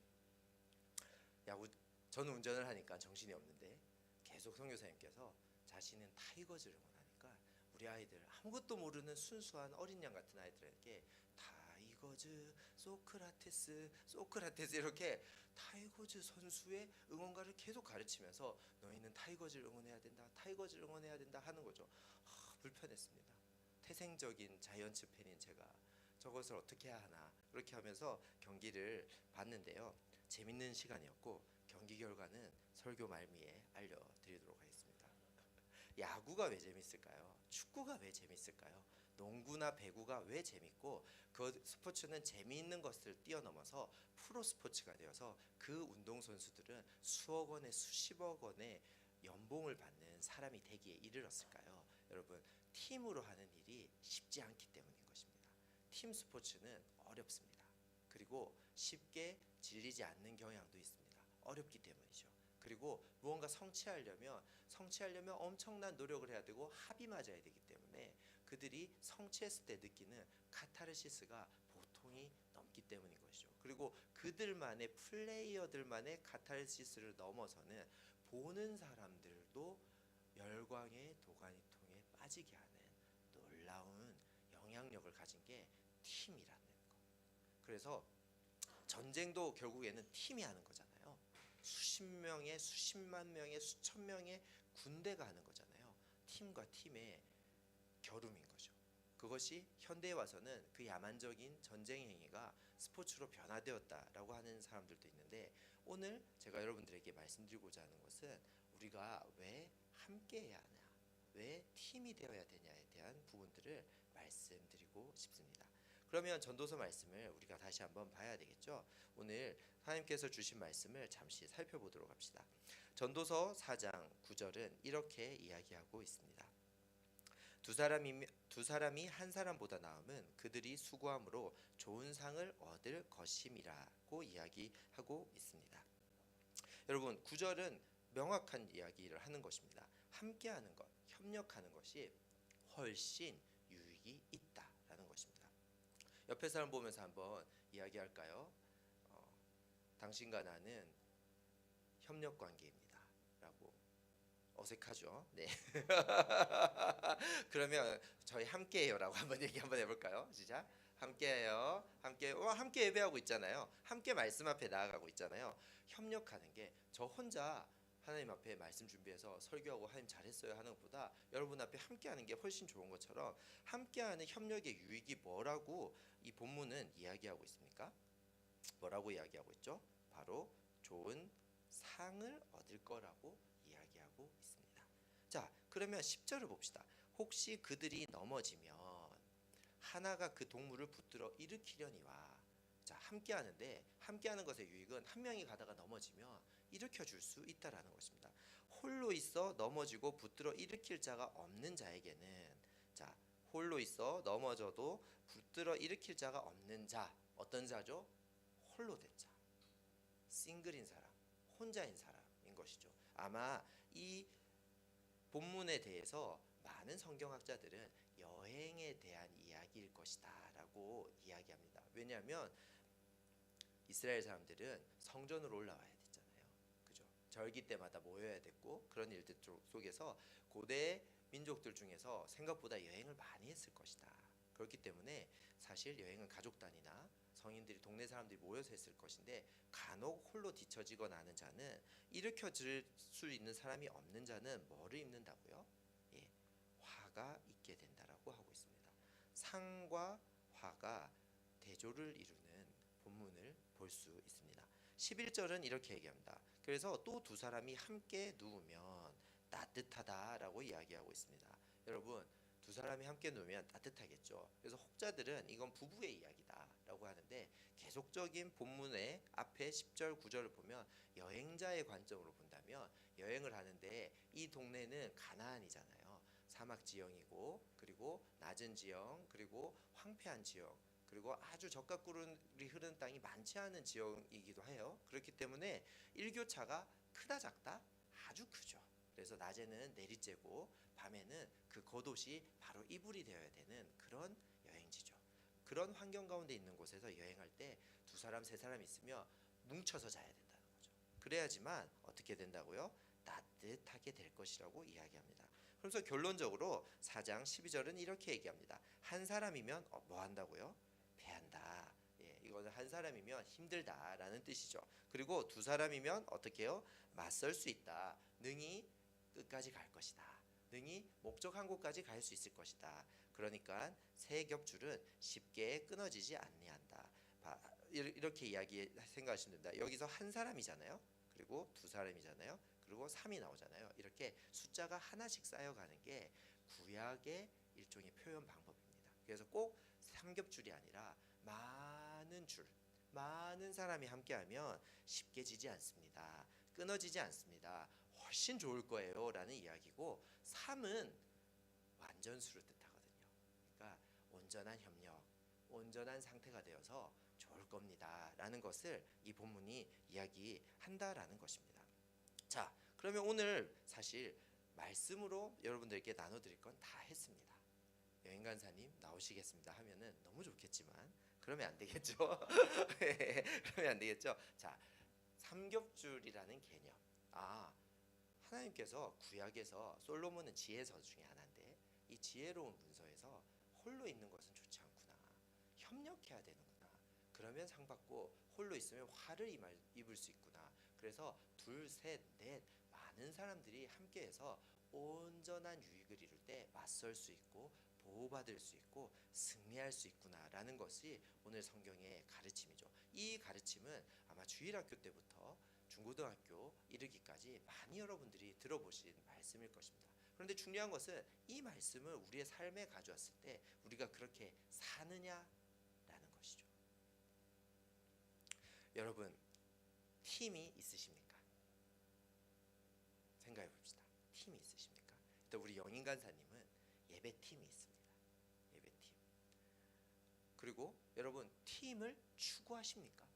저는 운전을 하니까 정신이 없는데 계속 선교사님께서 자신은 타이거즈를 응원하니까 우리 아이들 아무것도 모르는 순수한 어린 양 같은 아이들에게 타이거즈, 소크라테스 이렇게 타이거즈 선수의 응원가를 계속 가르치면서 너희는 타이거즈를 응원해야 된다, 타이거즈를 응원해야 된다 하는 거죠. 불편했습니다. 태생적인 자이언츠 팬인 제가 저것을 어떻게 해야 하나 그렇게 하면서 경기를 봤는데요. 재밌는 시간이었고 경기 결과는 설교 말미에 알려드리도록 하겠습니다. 야구가 왜 재밌을까요? 축구가 왜 재밌을까요? 농구나 배구가 왜 재밌고 그 스포츠는 재미있는 것을 뛰어넘어서 프로 스포츠가 되어서 그 운동선수들은 수억 원에 수십억 원의 연봉을 받는 사람이 되기에 이르렀을까요? 여러분, 팀으로 하는 일이 쉽지 않기 때문인 것입니다. 팀 스포츠는 어렵습니다. 그리고 쉽게 질리지 않는 경향도 있습니다. 어렵기 때문이죠. 그리고 무언가 성취하려면 엄청난 노력을 해야 되고 합이 맞아야 되기 때문에 그들이 성취했을 때 느끼는 카타르시스가 보통이 넘기 때문인 것이죠. 그리고 그들만의 플레이어들만의 카타르시스를 넘어서는 보는 사람들도 열광의 도가니통에 빠지게 하는 놀라운 영향력을 가진 게 팀이라는 것. 그래서 전쟁도 결국에는 팀이 하는 거잖아요. 수십 명의, 수십만 명의, 수천 명의 군대가 하는 거잖아요. 팀과 팀의 겨룸인 거죠. 그것이 현대에 와서는 그 야만적인 전쟁 행위가 스포츠로 변화되었다라고 하는 사람들도 있는데 오늘 제가 여러분들에게 말씀드리고자 하는 것은 우리가 왜 함께해야 하냐, 왜 팀이 되어야 되냐에 대한 부분들을 말씀드리고 싶습니다. 그러면 전도서 말씀을 우리가 다시 한번 봐야 되겠죠. 오늘 하나님께서 주신 말씀을 잠시 살펴보도록 합시다. 전도서 4장 9절은 이렇게 이야기하고 있습니다. 두 사람이 한 사람보다 나음은 그들이 수고함으로 좋은 상을 얻을 것임이라고 이야기하고 있습니다. 여러분, 9절은 명확한 이야기를 하는 것입니다. 함께하는 것, 협력하는 것이 훨씬 유익이 있다라는 것입니다. 옆에 사람 보면서 한번 이야기할까요? 당신과 나는 협력 관계입니다. 라고. 어색하죠? 네. 그러면 저희 함께해요라고 한번 얘기 한번 해볼까요? 시작. 함께해요. 함께 예배하고 있잖아요. 함께 말씀 앞에 나아가고 있잖아요. 협력하는 게 저 혼자 하나님 앞에 말씀 준비해서 설교하고 하나님 잘했어요 하는 것보다 여러분 앞에 함께하는 게 훨씬 좋은 것처럼 함께하는 협력의 유익이 뭐라고 이 본문은 이야기하고 있습니까? 뭐라고 이야기하고 있죠? 바로 좋은 상을 얻을 거라고 이야기하고 있습니다. 자, 그러면 10절을 봅시다. 혹시 그들이 넘어지면 하나가 그 동물을 붙들어 일으키려니와. 자, 함께하는데 함께하는 것의 유익은 한 명이 가다가 넘어지면 일으켜 줄 수 있다라는 것입니다. 홀로 있어 넘어지고 붙들어 일으킬 자가 없는 자에게는 자, 홀로 있어 넘어져도 붙들어 일으킬 자가 없는 자. 어떤 자죠? 홀로 된 자. 싱글인 사람, 혼자인 사람인 것이죠. 아마 이 본문에 대해서 많은 성경학자들은 여행에 대한 이야기일 것이다라고 이야기합니다. 왜냐하면 이스라엘 사람들은 성전으로 올라와야 됐잖아요. 그죠? 절기 때마다 모여야 됐고 그런 일들 속에서 고대 민족들 중에서 생각보다 여행을 많이 했을 것이다. 그렇기 때문에 사실 여행은 가족 단위나 성인들이 동네 사람들이 모여서 했을 것인데 간혹 홀로 뒤처지거나 하는 자는 일으켜 줄 수 있는 사람이 없는 자는 뭐를 입는다고요? 예, 화가 있게 된다라고 하고 있습니다. 상과 화가 대조를 이루는 본문을 볼 수 있습니다. 11절은 이렇게 얘기합니다. 그래서 또 두 사람이 함께 누우면 따뜻하다라고 이야기하고 있습니다. 여러분, 두 사람이 함께 누우면 따뜻하겠죠. 그래서 혹자들은 이건 부부의 이야기다라고 하는데 계속적인 본문의 앞에 10절, 9절을 보면 여행자의 관점으로 본다면 여행을 하는데 이 동네는 가나안이잖아요. 사막 지형이고 그리고 낮은 지형 그리고 황폐한 지형 그리고 아주 적각구름이 흐르는 땅이 많지 않은 지역이기도 해요. 그렇기 때문에 일교차가 크다 작다 아주 크죠. 그래서 낮에는 내리쬐고 밤에는 그 겉옷이 바로 이불이 되어야 되는 그런 여행지죠. 그런 환경 가운데 있는 곳에서 여행할 때 두 사람 세 사람 있으면 뭉쳐서 자야 된다는 거죠. 그래야지만 어떻게 된다고요? 따뜻하게 될 것이라고 이야기합니다. 그래서 결론적으로 4장 12절은 이렇게 얘기합니다. 한 사람이면 뭐 한다고요? 배한다. 예, 이거는 한 사람이면 힘들다라는 뜻이죠. 그리고 두 사람이면 어떻게 해요? 맞설 수 있다. 능히 끝까지 갈 것이다. 능히 목적한 곳까지 갈 수 있을 것이다. 그러니까 세 겹줄은 쉽게 끊어지지 아니한다. 이렇게 생각하시면 됩니다. 여기서 한 사람이잖아요. 그리고 두 사람이잖아요. 그리고 3이 나오잖아요. 이렇게 숫자가 하나씩 쌓여가는 게 구약의 일종의 표현 방법입니다. 그래서 꼭 삼겹줄이 아니라 많은 줄, 많은 사람이 함께하면 쉽게 지지 않습니다. 끊어지지 않습니다. 훨씬 좋을 거예요 라는 이야기고 3은 완전수를 뜻하거든요. 그러니까 온전한 협력, 온전한 상태가 되어서 좋을 겁니다 라는 것을 이 본문이 이야기한다라는 것입니다. 자, 그러면 오늘 사실 말씀으로 여러분들께 나눠드릴 건 다 했습니다. 여행 간사님 나오시겠습니다 하면은 너무 좋겠지만 그러면 안 되겠죠. 그러면 안 되겠죠. 자, 삼겹줄이라는 개념. 하나님께서 구약에서 솔로몬은 지혜서 중에 하나인데 이 지혜로운 문서에서 홀로 있는 것은 좋지 않구나. 협력해야 되는구나. 그러면 상 받고 홀로 있으면 화를 입을 수 있구나. 그래서 둘, 셋, 넷 많은 사람들이 함께해서 온전한 유익을 이룰 때 맞설 수 있고 보호받을 수 있고 승리할 수 있구나라는 것이 오늘 성경의 가르침이죠. 이 가르침은 아마 주일학교 때부터 중고등학교 이르기까지 많이 여러분들이 들어보신 말씀일 것입니다. 그런데 중요한 것은 이 말씀을 우리의 삶에 가져왔을 때 우리가 그렇게 사느냐라는 것이죠. 여러분, 팀이 있으십니까? 생각해 봅시다. 팀이 있으십니까? 일단 우리 영인 간사님은 예배팀이 있습니다. 예배팀. 그리고 여러분 팀을 추구하십니까?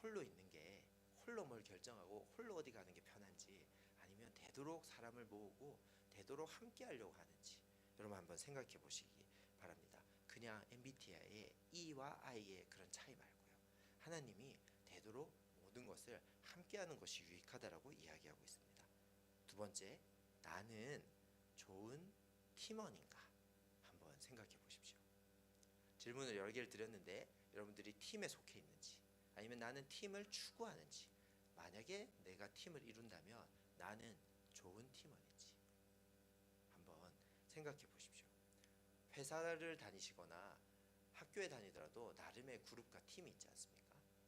홀로 있는 게 홀로 뭘 결정하고 홀로 어디 가는 게 편한지 아니면 되도록 사람을 모으고 되도록 함께 하려고 하는지 여러분 한번 생각해 보시기 바랍니다. 그냥 MBTI의 E와 I의 그런 차이 말고요. 하나님이 되도록 모든 것을 함께 하는 것이 유익하다라고 이야기하고 있습니다. 두 번째, 나는 좋은 팀원인가 한번 생각해 보십시오. 질문을 여러 개를 드렸는데 여러분들이 팀에 속해 있는지 아니면 나는 팀을 추구하는지 만약에 내가 팀을 이룬다면 나는 좋은 팀원인지 한번 생각해 보십시오. 회사를 다니시거나 학교에 다니더라도 나름의 그룹과 팀이 있지 않습니까?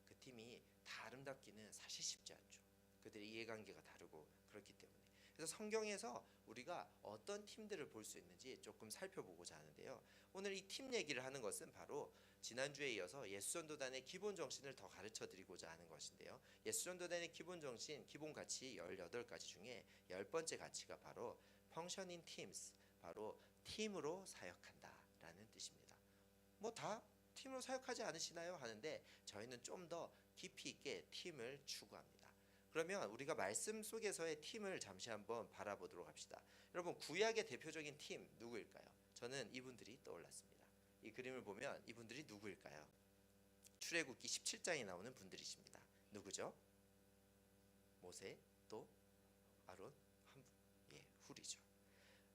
그 팀이 다 아름답기는 사실 쉽지 않죠. 그들의 이해관계가 다르고 그렇기 때문에 그래서 성경에서 우리가 어떤 팀들을 볼 수 있는지 조금 살펴보고자 하는데요. 오늘 이 팀 얘기를 하는 것은 바로 지난주에 이어서 예수전도단의 기본 정신을 더 가르쳐 드리고자 하는 것인데요. 예수전도단의 기본 정신, 기본 가치 18가지 중에 10번째 가치가 바로 Functioning Teams, 바로 팀으로 사역한다라는 뜻입니다. 뭐 다 팀으로 사역하지 않으시나요? 하는데 저희는 좀 더 깊이 있게 팀을 추구합니다. 그러면 우리가 말씀 속에서의 팀을 잠시 한번 바라보도록 합시다. 여러분, 구약의 대표적인 팀 누구일까요? 저는 이분들이 떠올랐습니다. 이 그림을 보면 이분들이 누구일까요? 출애굽기 17장에 나오는 분들이십니다. 누구죠? 모세, 또 아론, 훌이죠.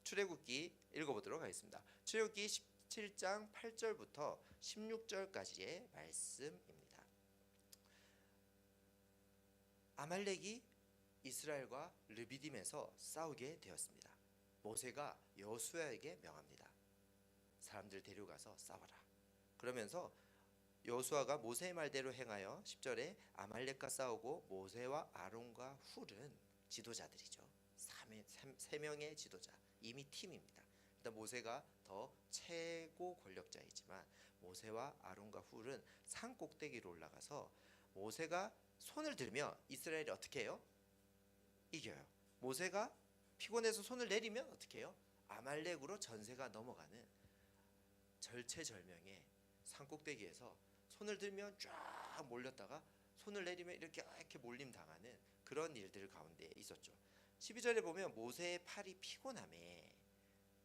출애굽기 읽어보도록 하겠습니다. 출애굽기 17장 8절부터 16절까지의 말씀입니다. 아말렉이 이스라엘과 르비딤에서 싸우게 되었습니다. 모세가 여호수아에게 명합니다. 사람들 데려가서 싸워라. 그러면서 여호수아가 모세의 말대로 행하여 10절에 아말렉과 싸우고 모세와 아론과 훌은 지도자들이죠. 세 명의 지도자, 이미 팀입니다. 일단 모세가 더 최고 권력자이지만 모세와 아론과 훌은 산 꼭대기로 올라가서 모세가 손을 들면 이스라엘이 어떻게 해요? 이겨요. 모세가 피곤해서 손을 내리면 어떻게 해요? 아말렉으로 전세가 넘어가는 절체절명의 산 꼭대기에서 손을 들면 쫙 몰렸다가 손을 내리면 이렇게 몰림 당하는 그런 일들 가운데 있었죠. 12절에 보면 모세의 팔이 피곤함에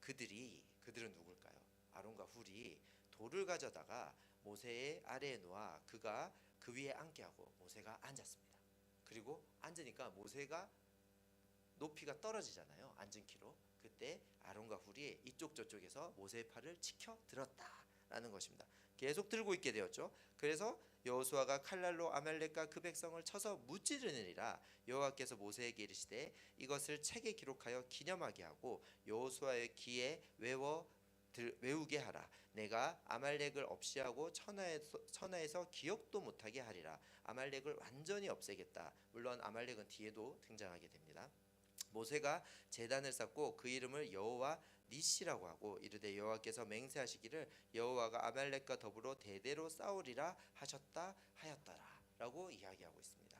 그들은 누굴까요? 아론과 훌이 돌을 가져다가 모세의 아래에 놓아 그가 그 위에 앉게 하고 모세가 앉았습니다. 그리고 앉으니까 모세가 높이가 떨어지잖아요. 앉은 키로. 그때 아론과 훌이 이쪽 저쪽에서 모세의 팔을 치켜 들었다라는 것입니다. 계속 들고 있게 되었죠. 그래서 여호수아가 칼날로 아말렉과 그 백성을 쳐서 무찌르느니라. 여호와께서 모세에게 이르시되 이것을 책에 기록하여 기념하게 하고 여호수아의 귀에 외우게 하라. 내가 아말렉을 없이 하고 천하에서 기억도 못하게 하리라. 아말렉을 완전히 없애겠다. 물론 아말렉은 뒤에도 등장하게 됩니다. 모세가 제단을 쌓고 그 이름을 여호와 니시라고 하고 이르되 여호와께서 맹세하시기를 여호와가 아말렉과 더불어 대대로 싸우리라 하셨다 하였더라라고 이야기하고 있습니다.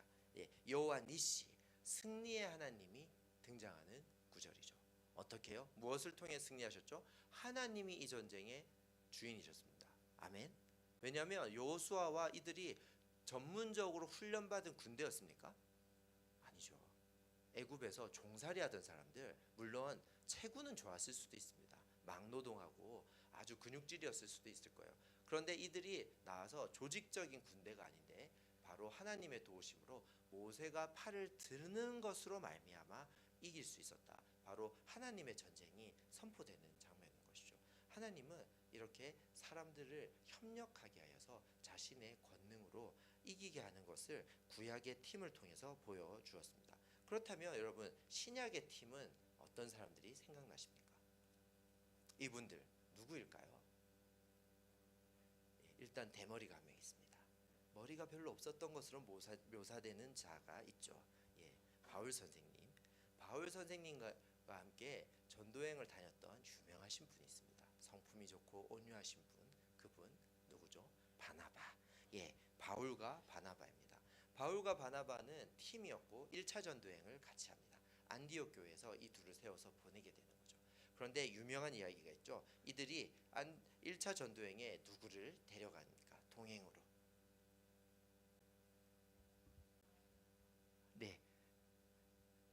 여호와 니시, 승리의 하나님이 등장하는 구절이죠. 어떻게요? 무엇을 통해 승리하셨죠? 하나님이 이 전쟁의 주인이셨습니다. 아멘. 왜냐하면 여호수아와 이들이 전문적으로 훈련받은 군대였습니까? 아니죠. 애굽에서 종살이하던 사람들, 물론 체구는 좋았을 수도 있습니다. 막노동하고 아주 근육질이었을 수도 있을 거예요. 그런데 이들이 나와서 조직적인 군대가 아닌데 바로 하나님의 도우심으로 모세가 팔을 드는 것으로 말미암아 이길 수 있었다. 바로 하나님의 전쟁이 선포되는 장면인 것이죠. 하나님은 이렇게 사람들을 협력하게 하여서 자신의 권능으로 이기게 하는 것을 구약의 팀을 통해서 보여주었습니다. 그렇다면 여러분, 신약의 팀은 어떤 사람들이 생각나십니까? 이분들 누구일까요? 일단 대머리가 한 명 있습니다. 머리가 별로 없었던 것으로 묘사되는 자가 있죠. 바울 선생님. 바울 선생님과 함께 전도여행을 다녔던 유명하신 분이 있습니다. 성품이 좋고 온유하신 분. 그분 누구죠? 바나바. 바울과 바나바입니다. 바울과 바나바는 팀이었고 1차 전도여행을 같이 합니다. 안디옥 교회에서 이 둘을 세워서 보내게 되는 거죠. 그런데 유명한 이야기가 있죠. 이들이 1차 전도여행에 누구를 데려갑니까? 동행으로.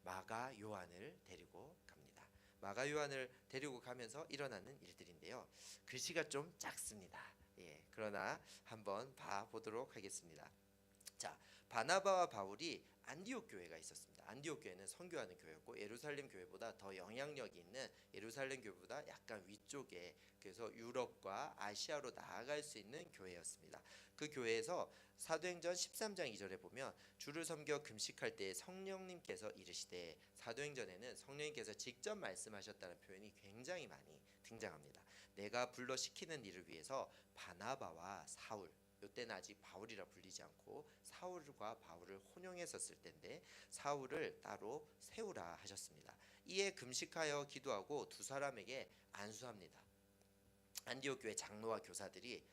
마가 요한을 데리고 갑니다. 마가 요한을 데리고 가면서 일어나는 일들인데요. 글씨가 좀 작습니다. 그러나 한번 봐보도록 하겠습니다. 자, 바나바와 바울이 안디옥 교회가 있었습니다. 안디옥 교회는 선교하는 교회였고 예루살렘 교회보다 더 영향력이 있는 예루살렘 교회보다 약간 위쪽에, 그래서 유럽과 아시아로 나아갈 수 있는 교회였습니다. 그 교회에서 사도행전 13장 2절에 보면 주를 섬겨 금식할 때 성령님께서 이르시되, 사도행전에는 성령님께서 직접 말씀하셨다는 표현이 굉장히 많이 등장합니다. 내가 불러 시키는 일을 위해서 바나바와 사울, 이때는 아직 바울이라 불리지 않고 사울과 바울을 혼용했었을 때인데 사울을 따로 세우라 하셨습니다. 이에 금식하여 기도하고 두 사람에게 안수합니다. 안디옥 교회 장로와 교사들이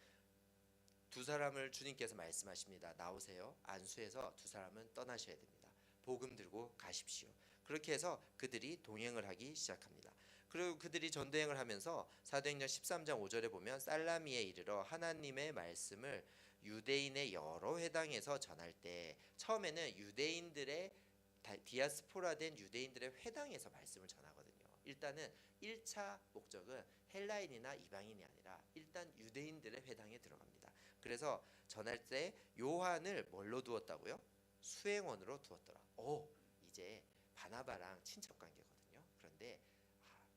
두 사람을 주님께서 말씀하십니다. 나오세요. 안수해서 두 사람은 떠나셔야 됩니다. 복음 들고 가십시오. 그렇게 해서 그들이 동행을 하기 시작합니다. 그리고 그들이 전도행을 하면서 사도행전 13장 5절에 보면 살라미에 이르러 하나님의 말씀을 유대인의 여러 회당에서 전할 때, 처음에는 유대인들의 디아스포라된 유대인들의 회당에서 말씀을 전하거든요. 일단은 1차 목적은 헬라인이나 이방인이 아니라 일단 유대인들의 회당에 들어갑니다. 그래서 전할 때 요한을 뭘로 두었다고요? 수행원으로 두었더라. 이제 바나바랑 친척 관계거든요. 그런데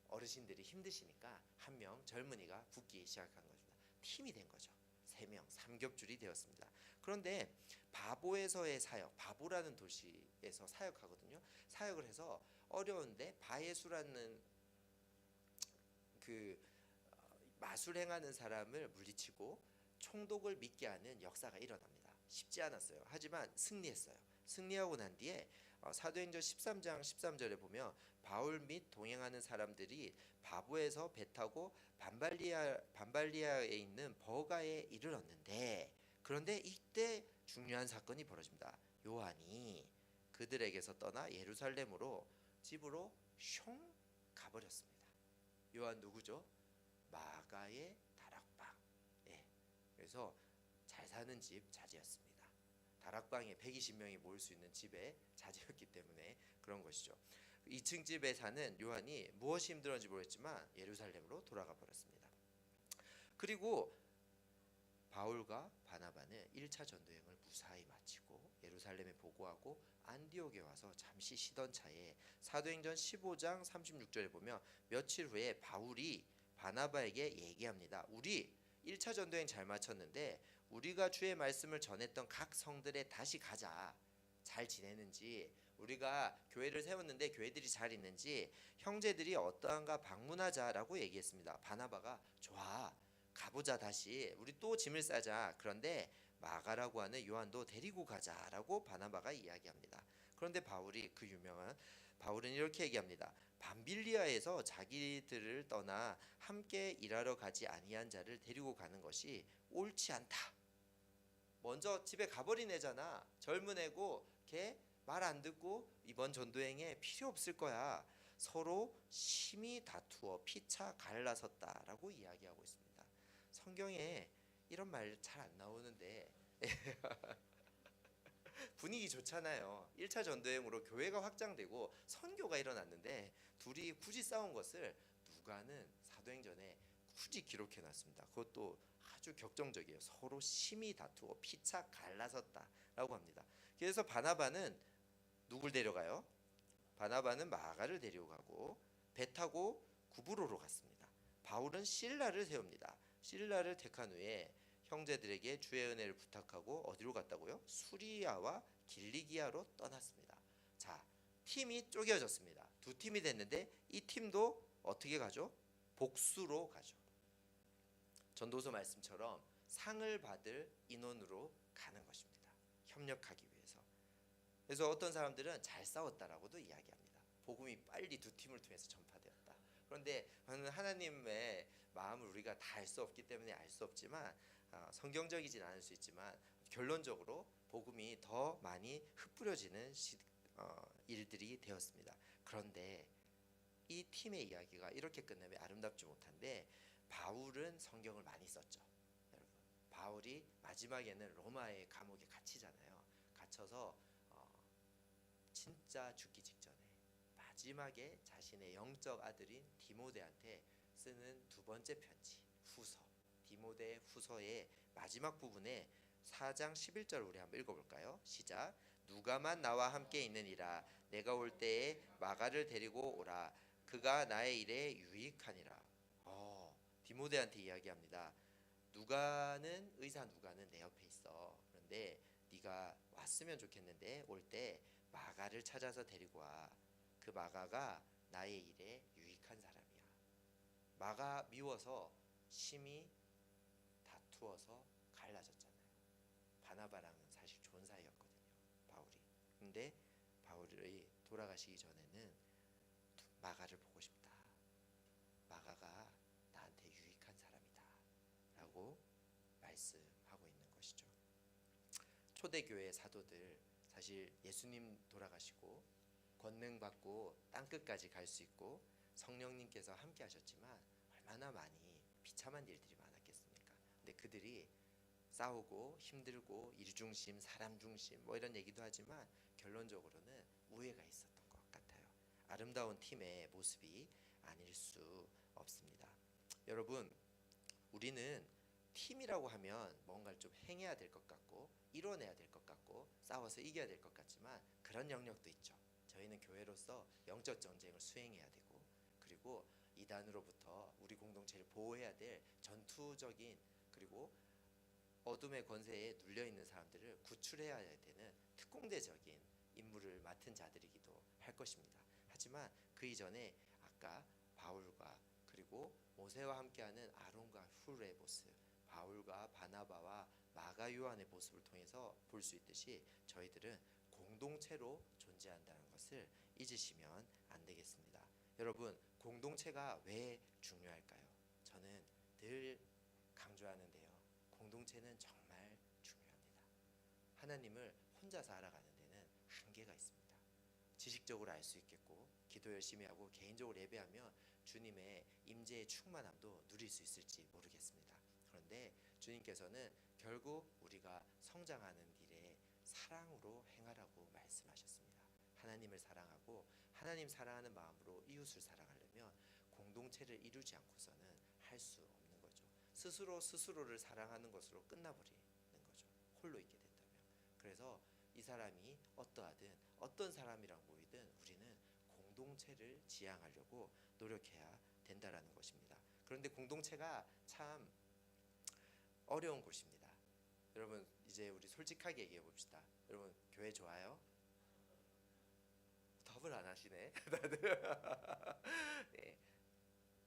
어르신들이 힘드시니까 한 명 젊은이가 붙기 시작한 겁니다. 팀이 된 거죠. 3명, 삼겹줄이 되었습니다. 그런데 바보에서의 사역, 바보라는 도시에서 사역하거든요. 사역을 해서 어려운데 바예수라는 그 마술행하는 사람을 물리치고 총독을 믿게 하는 역사가 일어납니다. 쉽지 않았어요. 하지만 승리했어요. 승리하고 난 뒤에 사도행전 13장 13절에 보면 바울 및 동행하는 사람들이 바보에서 배 타고 반발리아에 있는 버가에 이르렀는데, 그런데 이때 중요한 사건이 벌어집니다. 요한이 그들에게서 떠나 예루살렘으로 집으로 슝 가버렸습니다. 요한 누구죠? 마가의 다락방. 그래서 잘 사는 집 자제였습니다. 다락방에 120명이 모일 수 있는 집에 자제였기 때문에 그런 것이죠. 2층 집에 사는 요한이 무엇이 힘들었는지 모르겠지만 예루살렘으로 돌아가 버렸습니다. 그리고 바울과 바나바는 1차 전도행을 무사히 마치고 예루살렘에 보고하고 안디옥에 와서 잠시 쉬던 차에 사도행전 15장 36절에 보면 며칠 후에 바울이 바나바에게 얘기합니다. 우리 1차 전도행 잘 마쳤는데 우리가 주의 말씀을 전했던 각 성들에 다시 가자. 잘 지내는지, 우리가 교회를 세웠는데 교회들이 잘 있는지, 형제들이 어떠한가 방문하자라고 얘기했습니다. 바나바가 좋아, 가보자, 다시 우리 또 짐을 싸자. 그런데 마가라고 하는 요한도 데리고 가자라고 바나바가 이야기합니다. 그런데 바울은 이렇게 얘기합니다. 밤빌리아에서 자기들을 떠나 함께 일하러 가지 아니한 자를 데리고 가는 것이 옳지 않다. 먼저 집에 가버린 애잖아. 젊은 애고 걔 말 안 듣고 이번 전도행에 필요 없을 거야. 서로 심히 다투어 피차 갈라섰다라고 이야기하고 있습니다. 성경에 이런 말 잘 안 나오는데 분위기 좋잖아요. 1차 전도행으로 교회가 확장되고 선교가 일어났는데 둘이 굳이 싸운 것을 누가는 사도행전에 굳이 기록해 놨습니다. 그것도 아주 격정적이에요. 서로 심히 다투어 피차 갈라섰다라고 합니다. 그래서 바나바는 누굴 데려가요? 바나바는 마가를 데려가고 배 타고 구브로로 갔습니다. 바울은 실라를 세웁니다. 실라를 택한 후에 형제들에게 주의 은혜를 부탁하고 어디로 갔다고요? 수리아와 길리기아로 떠났습니다. 자, 팀이 쪼개졌습니다. 두 팀이 됐는데 이 팀도 어떻게 가죠? 복수로 가죠. 전도서 말씀처럼 상을 받을 인원으로 가는 것입니다. 협력하기 위해서. 그래서 어떤 사람들은 잘 싸웠다라고도 이야기합니다. 복음이 빨리 두 팀을 통해서 전파되었다. 그런데 하나님의 마음을 우리가 다 알 수 없기 때문에 알 수 없지만, 성경적이진 않을 수 있지만 결론적으로 복음이 더 많이 흩뿌려지는 일들이 되었습니다. 그런데 이 팀의 이야기가 이렇게 끝나면 아름답지 못한데, 바울은 성경을 많이 썼죠. 여러분, 바울이 마지막에는 로마의 감옥에 갇히잖아요. 갇혀서 진짜 죽기 직전에 마지막에 자신의 영적 아들인 디모데한테 쓰는 두 번째 편지, 후서, 디모데 후서의 마지막 부분에 4장 11절 우리 한번 읽어볼까요? 시작. 누가만 나와 함께 있느니라. 내가 올 때에 마가를 데리고 오라. 그가 나의 일에 유익하니라. 디모데한테 이야기합니다. 의사 누가는 내 옆에 있어. 그런데 네가 왔으면 좋겠는데 올 때 마가를 찾아서 데리고 와. 그 마가가 나의 일에 유익한 사람이야. 마가 미워서 심히 다투어서 갈라졌잖아요. 바나바랑은 사실 좋은 사이였거든요, 바울이. 근데 바울이 돌아가시기 전에는 마가를 보고 싶다. 마가가 나한테 유익한 사람이다 라고 말씀하고 있는 것이죠. 초대교회 사도들, 사실 예수님 돌아가시고 권능 받고 땅끝까지 갈 수 있고 성령님께서 함께 하셨지만 얼마나 많이 비참한 일들이 많았겠습니까? 근데 그들이 싸우고 힘들고 일 중심, 사람 중심 뭐 이런 얘기도 하지만 결론적으로는 우애가 있었던 것 같아요. 아름다운 팀의 모습이 아닐 수 없습니다. 여러분, 우리는 팀이라고 하면 뭔가를 좀 행해야 될 것 같고 이뤄내야 될 것 같고 싸워서 이겨야 될 것 같지만 그런 영역도 있죠. 저희는 교회로서 영적 전쟁을 수행해야 되고 그리고 이단으로부터 우리 공동체를 보호해야 될 전투적인 그리고 어둠의 권세에 눌려 있는 사람들을 구출해야 되는 특공대적인 임무를 맡은 자들이기도 할 것입니다. 하지만 그 이전에 아까 바울과 그리고 모세와 함께하는 아론과 훌의 모습, 바울과 바나바와 마가 요한의 모습을 통해서 볼 수 있듯이 저희들은 공동체로 존재한다는 것을 잊으시면 안 되겠습니다. 여러분, 공동체가 왜 중요할까요? 저는 늘 강조하는데요. 공동체는 정말 중요합니다. 하나님을 혼자서 알아가는 데는 한계가 있습니다. 지식적으로 알 수 있겠고 기도 열심히 하고 개인적으로 예배하면 주님의 임재의 충만함도 누릴 수 있을지 모르겠습니다. 그런데 주님께서는 결국 우리가 성장하는 길에 사랑으로 행하라고 말씀하셨습니다. 하나님을 사랑하고 하나님 사랑하는 마음으로 이웃을 사랑하려면 공동체를 이루지 않고서는 할 수 없는 거죠. 스스로를 사랑하는 것으로 끝나버리는 거죠. 홀로 있게 된다면. 그래서 이 사람이 어떠하든 어떤 사람이랑 모이든 우리는 공동체를 지향하려고 노력해야 된다라는 것입니다. 그런데 공동체가 참 어려운 곳입니다. 여러분, 이제 우리 솔직하게 얘기해 봅시다. 여러분, 교회 좋아요? 답을 안 하시네. 다들. 네.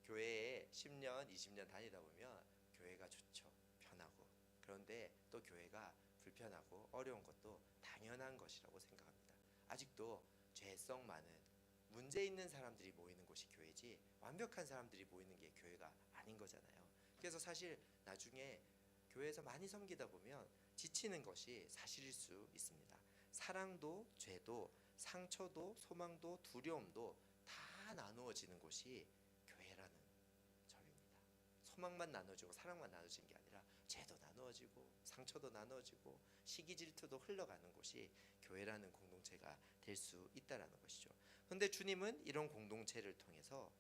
교회에 10년, 20년 다니다 보면 교회가 좋죠. 편하고. 그런데 또 교회가 불편하고 어려운 것도 당연한 것이라고 생각합니다. 아직도 죄성 많은 문제 있는 사람들이 모이는 곳이 교회지 완벽한 사람들이 모이는 게 교회가 아닌 거잖아요. 그래서 사실 나중에 교회에서 많이 섬기다 보면 지치는 것이 사실일 수 있습니다. 사랑도 죄도 상처도 소망도 두려움도 다 나누어지는 곳이 교회라는 점입니다. 소망만 나눠지고 사랑만 나눠지는 게 아니라 죄도 나누어지고 상처도 나누어지고 시기 질투도 흘러가는 곳이 교회라는 공동체가 될 수 있다라는 것이죠. 그런데 주님은 이런 공동체를 통해서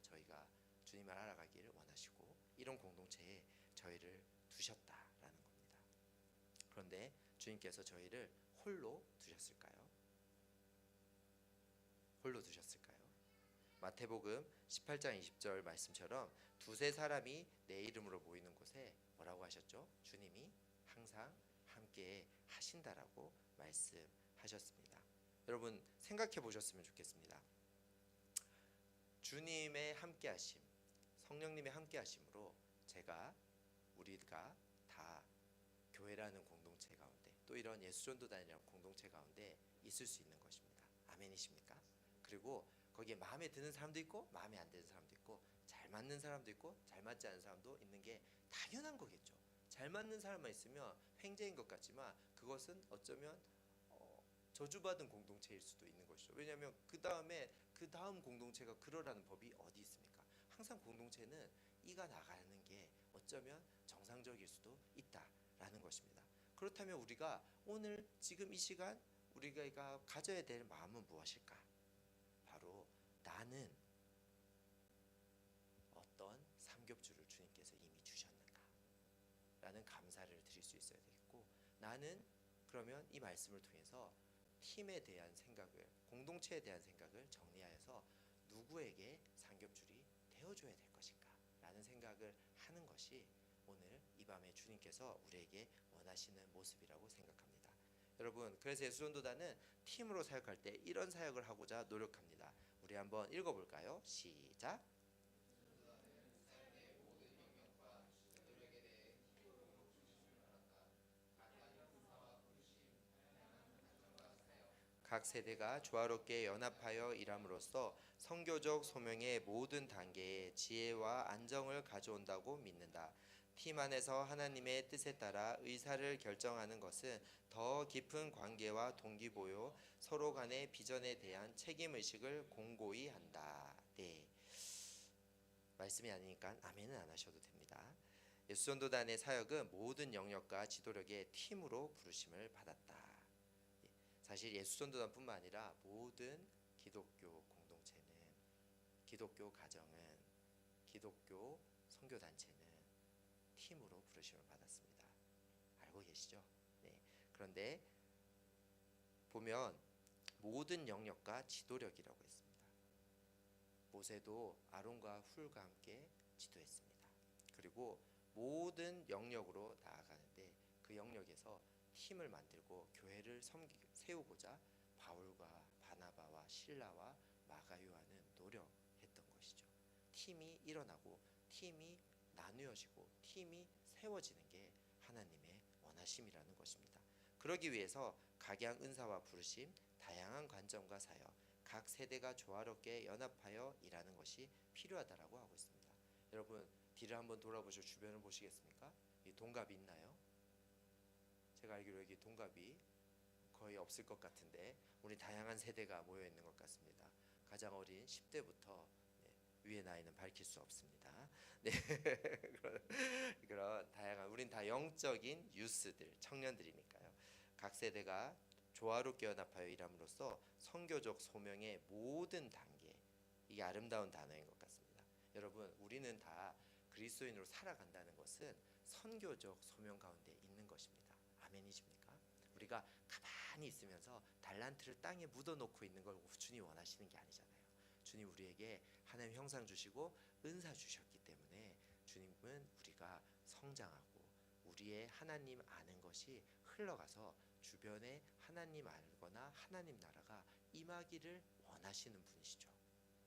저희가 주님을 알아가기를 원하시고 이런 공동체에 저희를 두셨다라는 겁니다. 그런데 주님께서 저희를 홀로 두셨을까요? 홀로 두셨을까요? 마태복음 18장 20절 말씀처럼 두세 사람이 내 이름으로 모이는 곳에 뭐라고 하셨죠? 주님이 항상 함께 하신다라고 말씀하셨습니다. 여러분, 생각해 보셨으면 좋겠습니다. 주님의 함께하심, 성령님의 함께하심으로 우리가 다 교회라는 공동체 가운데 또 이런 예수전도단이라는 공동체 가운데 있을 수 있는 것입니다. 아멘이십니까? 그리고 거기에 마음에 드는 사람도 있고 마음에 안 드는 사람도 있고 잘 맞는 사람도 있고 잘 맞지 않는 사람도 있는 게 당연한 거겠죠. 잘 맞는 사람만 있으면 횡재인 것 같지만 그것은 어쩌면 저주받은 공동체일 수도 있는 것이죠. 왜냐하면 그 다음 공동체가 그러라는 법이 어디 있습니까? 항상 공동체는 이가 나가는 게 어쩌면 정상적일 수도 있다라는 것입니다. 그렇다면 우리가 오늘 지금 이 시간 우리가 가져야 될 마음은 무엇일까? 바로 나는 어떤 삼겹줄을 주님께서 이미 주셨는가? 라는 감사를 드릴 수 있어야 되겠고, 나는 그러면 이 말씀을 통해서 팀에 대한 생각을, 공동체에 대한 생각을 정리하여서 누구에게 삼겹줄이 되어줘야 될 것인가 라는 생각을 하는 것이 오늘 이 밤에 주님께서 우리에게 원하시는 모습이라고 생각합니다. 여러분, 그래서 예수전도단은 팀으로 사역할 때 이런 사역을 하고자 노력합니다. 우리 한번 읽어볼까요? 시작. 각 세대가 조화롭게 연합하여 일함으로써 선교적 소명의 모든 단계에 지혜와 안정을 가져온다고 믿는다. 팀 안에서 하나님의 뜻에 따라 의사를 결정하는 것은 더 깊은 관계와 동기부여, 서로 간의 비전에 대한 책임 의식을 공고히 한다. 네. 말씀이 아니니까 아멘은 안 하셔도 됩니다. 예수전도단의 사역은 모든 영역과 지도력의 팀으로 부르심을 받았다. 사실 예수전도단뿐만 아니라 모든 기독교 공동체는, 기독교 가정은, 기독교 선교단체는 팀으로 부르심을 받았습니다. 알고 계시죠? 네. 그런데 보면 모든 영역과 지도력이라고 했습니다. 모세도 아론과 훌과 함께 지도했습니다. 그리고 모든 영역으로 나아가는데 그 영역에서 팀을 만들고 교회를 세우고자 바울과 바나바와 실라와 마가요하는 노력했던 것이죠. 팀이 일어나고 팀이 나누어지고 팀이 세워지는 게 하나님의 원하심이라는 것입니다. 그러기 위해서 각양 은사와 부르심, 다양한 관점과 사역, 각 세대가 조화롭게 연합하여 일하는 것이 필요하다라고 하고 있습니다. 여러분 뒤를 한번 돌아보시고 주변을 보시겠습니까? 이 동갑이 있나요? 제가 알기로 여기 동갑이 거의 없을 것 같은데 우리 다양한 세대가 모여 있는 것 같습니다. 가장 어린 10대부터 위의 나이는 밝힐 수 없습니다. 네. 그런 다양한 우린 다 영적인 유스들, 청년들이니까요. 각 세대가 조화롭게 연합하여 일함으로써 선교적 소명의 모든 단계, 이게 아름다운 단어인 것 같습니다. 여러분 우리는 다 그리스도인으로 살아간다는 것은 선교적 소명 가운데 있는 것입니다. 아멘이십니까? 우리가 가만히 있으면서 달란트를 땅에 묻어놓고 있는 걸 주님 원하시는 게 아니잖아요. 주님 우리에게 하나님 형상 주시고 은사 주셨기 때문에 주님은 우리가 성장하고 우리의 하나님 아는 것이 흘러가서 주변에 하나님 알거나 하나님 나라가 임하기를 원하시는 분이시죠.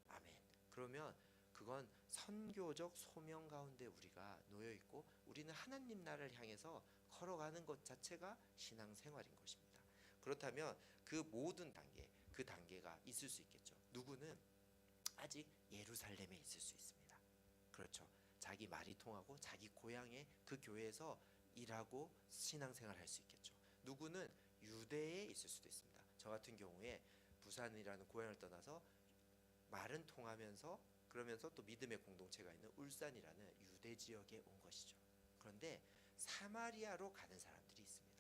아멘. 그러면 그건 선교적 소명 가운데 우리가 놓여 있고 우리는 하나님 나라를 향해서 걸어가는 것 자체가 신앙생활인 것입니다. 그렇다면 그 모든 단계, 그 단계가 있을 수 있겠죠. 누구는 아직 예루살렘에 있을 수 있습니다. 그렇죠. 자기 말이 통하고 자기 고향의 그 교회에서 일하고 신앙생활 할 수 있겠죠. 누구는 유대에 있을 수도 있습니다. 저 같은 경우에 부산이라는 고향을 떠나서 말은 통하면서 그러면서 또 믿음의 공동체가 있는 울산이라는 유대 지역에 온 것이죠. 그런데 사마리아로 가는 사람들이 있습니다.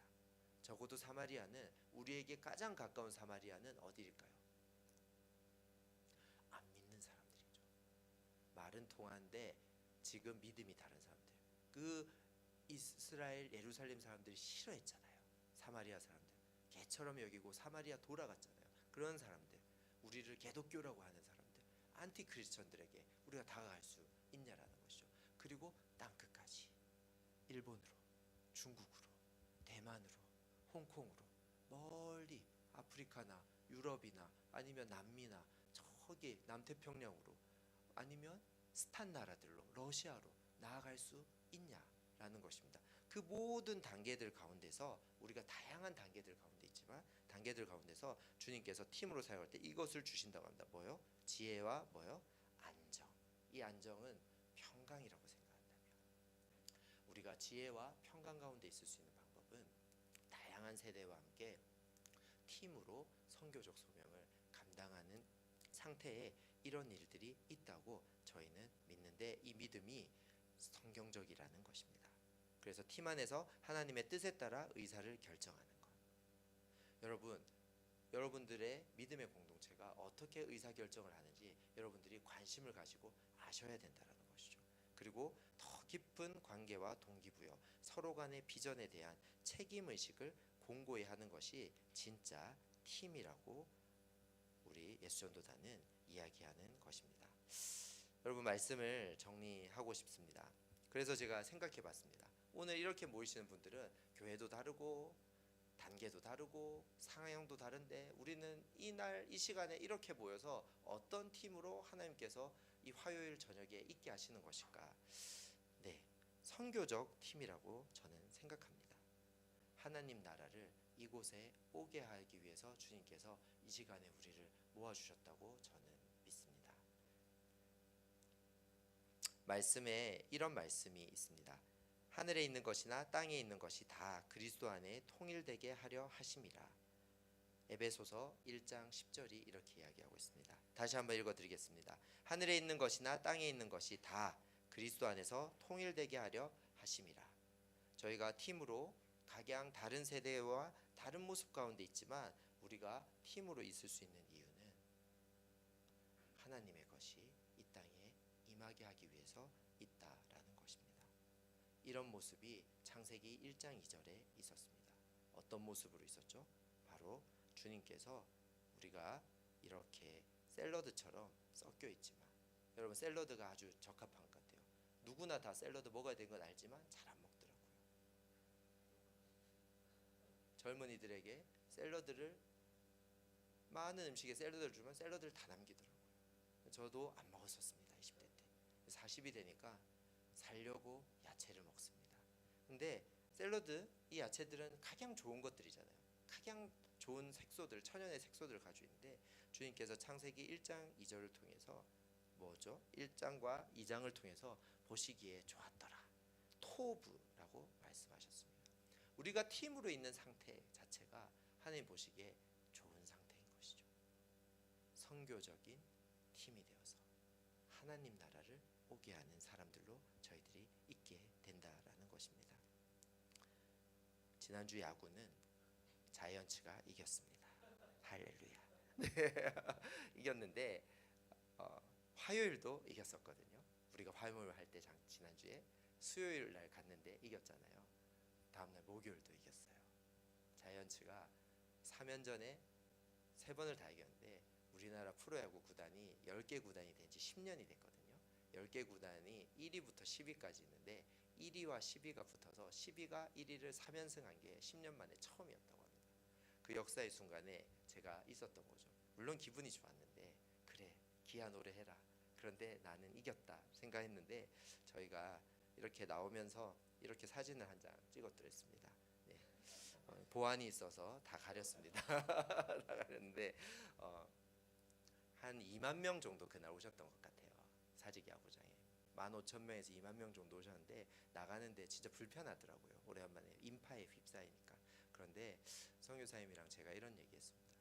적어도 사마리아는 우리에게 가장 가까운 사마리아는 어디일까요? 안 믿는 사람들이죠. 말은 통하는데 지금 믿음이 다른 사람들. 그 이스라엘 예루살렘 사람들이 싫어했잖아요. 사마리아 사람들. 개처럼 여기고 사마리아 돌아갔잖아요. 그런 사람들. 우리를 개독교라고 하는 사람들. 안티 크리스천들에게 우리가 다가갈 수 있냐라는 것이죠. 그리고 땅끝까지 일본으로, 중국으로, 대만으로, 홍콩으로, 멀리 아프리카나 유럽이나 아니면 남미나 저기 남태평양으로 아니면 스탄 나라들로 러시아로 나아갈 수 있냐라는 것입니다. 그 모든 단계들 가운데서 우리가 다양한 단계들 가운데 있지만 단계들 가운데서 주님께서 팀으로 사용할 때 이것을 주신다고 합니다. 뭐요? 지혜와 뭐요? 안정. 이 안정은 평강이라고 생각한다면 우리가 지혜와 평강 가운데 있을 수 있는 방법은 다양한 세대와 함께 팀으로 선교적 소명을 감당하는 상태에 이런 일들이 있다고 저희는 믿는데 이 믿음이 성경적이라는 것입니다. 그래서 팀 안에서 하나님의 뜻에 따라 의사를 결정하는 것. 여러분들의 믿음의 공동체가 어떻게 의사결정을 하는지 여러분들이 관심을 가지고 아셔야 된다는 것이죠. 그리고 더 깊은 관계와 동기부여, 서로 간의 비전에 대한 책임의식을 공고히 하는 것이 진짜 팀이라고 우리 예수전도단은 이야기하는 것입니다. 여러분 말씀을 정리하고 싶습니다. 그래서 제가 생각해 봤습니다. 오늘 이렇게 모이시는 분들은 교회도 다르고 단계도 다르고 상황도 다른데 우리는 이날 이 시간에 이렇게 모여서 어떤 팀으로 하나님께서 이 화요일 저녁에 있게 하시는 것일까? 네, 선교적 팀이라고 저는 생각합니다. 하나님 나라를 이곳에 오게 하기 위해서 주님께서 이 시간에 우리를 모아주셨다고 저는 믿습니다. 말씀에 이런 말씀이 있습니다. 하늘에 있는 것이나 땅에 있는 것이 다 그리스도 안에 통일되게 하려 하심이라. 에베소서 1장 10절이 이렇게 이야기하고 있습니다. 다시 한번 읽어드리겠습니다. 하늘에 있는 것이나 땅에 있는 것이 다 그리스도 안에서 통일되게 하려 하심이라. 저희가 팀으로 각양 다른 세대와 다른 모습 가운데 있지만 우리가 팀으로 있을 수 있는 이유는 하나님의 것이 이 땅에 임하게 하기 위해서 있다라는 것입니다. 이런 모습이 창세기 1장 2절에 있었습니다. 어떤 모습으로 있었죠? 바로 주님께서 우리가 이렇게 샐러드처럼 섞여 있지만, 여러분 샐러드가 아주 적합한 것 같아요. 누구나 다 샐러드 먹어야 되는 건 알지만 잘 안 먹더라고요. 젊은이들에게 샐러드를, 많은 음식에 샐러드를 주면 샐러드를 다 남기더라고요. 저도 안 먹었었습니다. 20대 때. 40이 되니까 살려고 야채를 먹습니다. 근데 샐러드, 이 야채들은 각양 좋은 것들이잖아요. 각양 좋은 색소들, 천연의 색소들을 가지고 있는데 주님께서 창세기 1장 2절을 통해서 뭐죠? 1장과 2장을 통해서 보시기에 좋았더라, 토부라고 말씀하셨습니다. 우리가 팀으로 있는 상태 자체가 하나님 보시기에 좋은 상태인 것이죠. 선교적인 팀이 되어서 하나님 나라를 오게 하는 사람들로 저희들이 있게 된다라는 것입니다. 지난주 야구는 자이언츠가 이겼습니다. 할렐루야. 이겼는데 화요일도 이겼었거든요. 우리가 화요일 할 때 지난주에 수요일 날 갔는데 이겼잖아요. 다음날 목요일도 이겼어요. 자이언츠가 3연전에 3번을 다 이겼는데 우리나라 프로야구 구단이 10개 구단이 된 지 10년이 됐거든요. 10개 구단이 1위부터 10위까지 있는데 1위와 10위가 붙어서 10위가 1위를 3연승한 게 10년 만에 처음이었다고 합니다. 그 역사의 순간에 제가 있었던 거죠. 물론 기분이 좋았는데, 그래 기아 노래 해라, 그런데 나는 이겼다 생각했는데 저희가 이렇게 나오면서 이렇게 사진을 한 장 찍어드렸습니다. 네. 보안이 있어서 다 가렸습니다. 다 가렸는데 한 2만 명 정도 그날 오셨던 것 같아요. 사직 야구장에 15,000명에서 2만 명 정도 오셨는데 나가는데 진짜 불편하더라고요. 오래간만에 인파에 휩싸이니까. 그런데 선교사님이랑 제가 이런 얘기했습니다.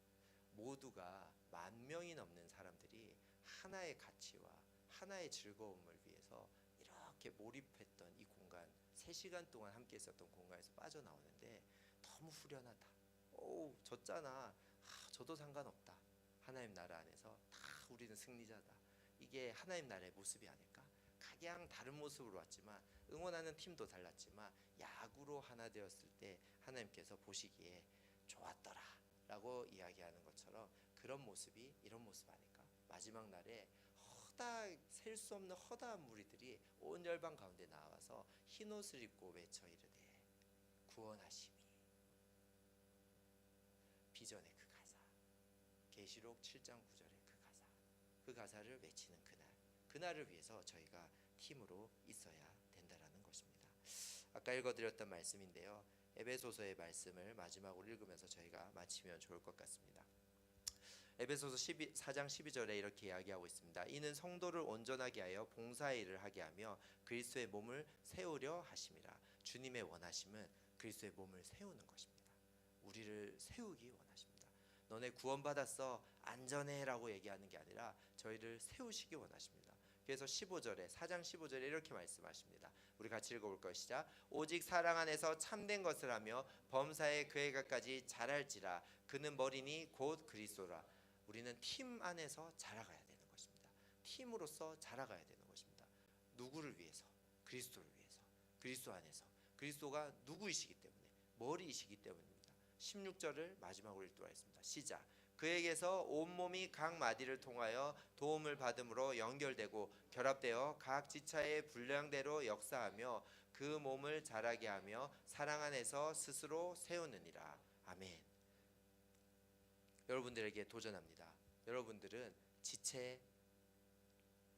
모두가 10,000명이 넘는 사람들이 하나의 가치와 하나의 즐거움을 위해서 이렇게 몰입했던 이 공간, 3시간 동안 함께 있었던 공간에서 빠져나오는데 너무 후련하다. 오, 졌잖아. 저도 상관없다. 하나님 나라 안에서 다 우리는 승리자다. 이게 하나님 나라의 모습이 아닐까? 각양 다른 모습으로 왔지만, 응원하는 팀도 달랐지만 야구로 하나 되었을 때 하나님께서 보시기에 좋았더라 라고 이야기하는 것처럼 그런 모습이 이런 모습 아닐까? 마지막 날에 셀 수 없는 허다한 무리들이 온 열방 가운데 나와서 흰옷을 입고 외쳐 이르되 구원하심이, 비전의 그 가사, 계시록 7장 9절의 그 가사를 외치는 그날을 위해서 저희가 팀으로 있어야 된다라는 것입니다. 아까 읽어드렸던 말씀인데요, 에베소서의 말씀을 마지막으로 읽으면서 저희가 마치면 좋을 것 같습니다. 에베소서 4장 12절에 이렇게 이야기하고 있습니다. 이는 성도를 온전하게 하여 봉사의 일을 하게 하며 그리스도의 몸을 세우려 하심이라. 주님의 원하심은 그리스도의 몸을 세우는 것입니다. 우리를 세우기 원하십니다. 너네 구원받았어, 안전해 라고 얘기하는 게 아니라 저희를 세우시기 원하십니다. 그래서 15절에 4장 15절에 이렇게 말씀하십니다. 우리 같이 읽어볼 것이자 오직 사랑 안에서 참된 것을 하며 범사에 그에 가까지 자랄지라. 그는 머리니 곧 그리스도라. 우리는 팀 안에서 자라가야 되는 것입니다. 팀으로서 자라가야 되는 것입니다. 누구를 위해서? 그리스도를 위해서. 그리스도 안에서. 그리스도가 누구이시기 때문에, 머리이시기 때문입니다. 16절을 마지막으로 읽도록 하겠습니다. 시작. 그에게서 온몸이 각 마디를 통하여 도움을 받음으로 연결되고 결합되어 각 지체의 분량대로 역사하며 그 몸을 자라게 하며 사랑 안에서 스스로 세우느니라. 아멘. 여러분들에게 도전합니다. 여러분들은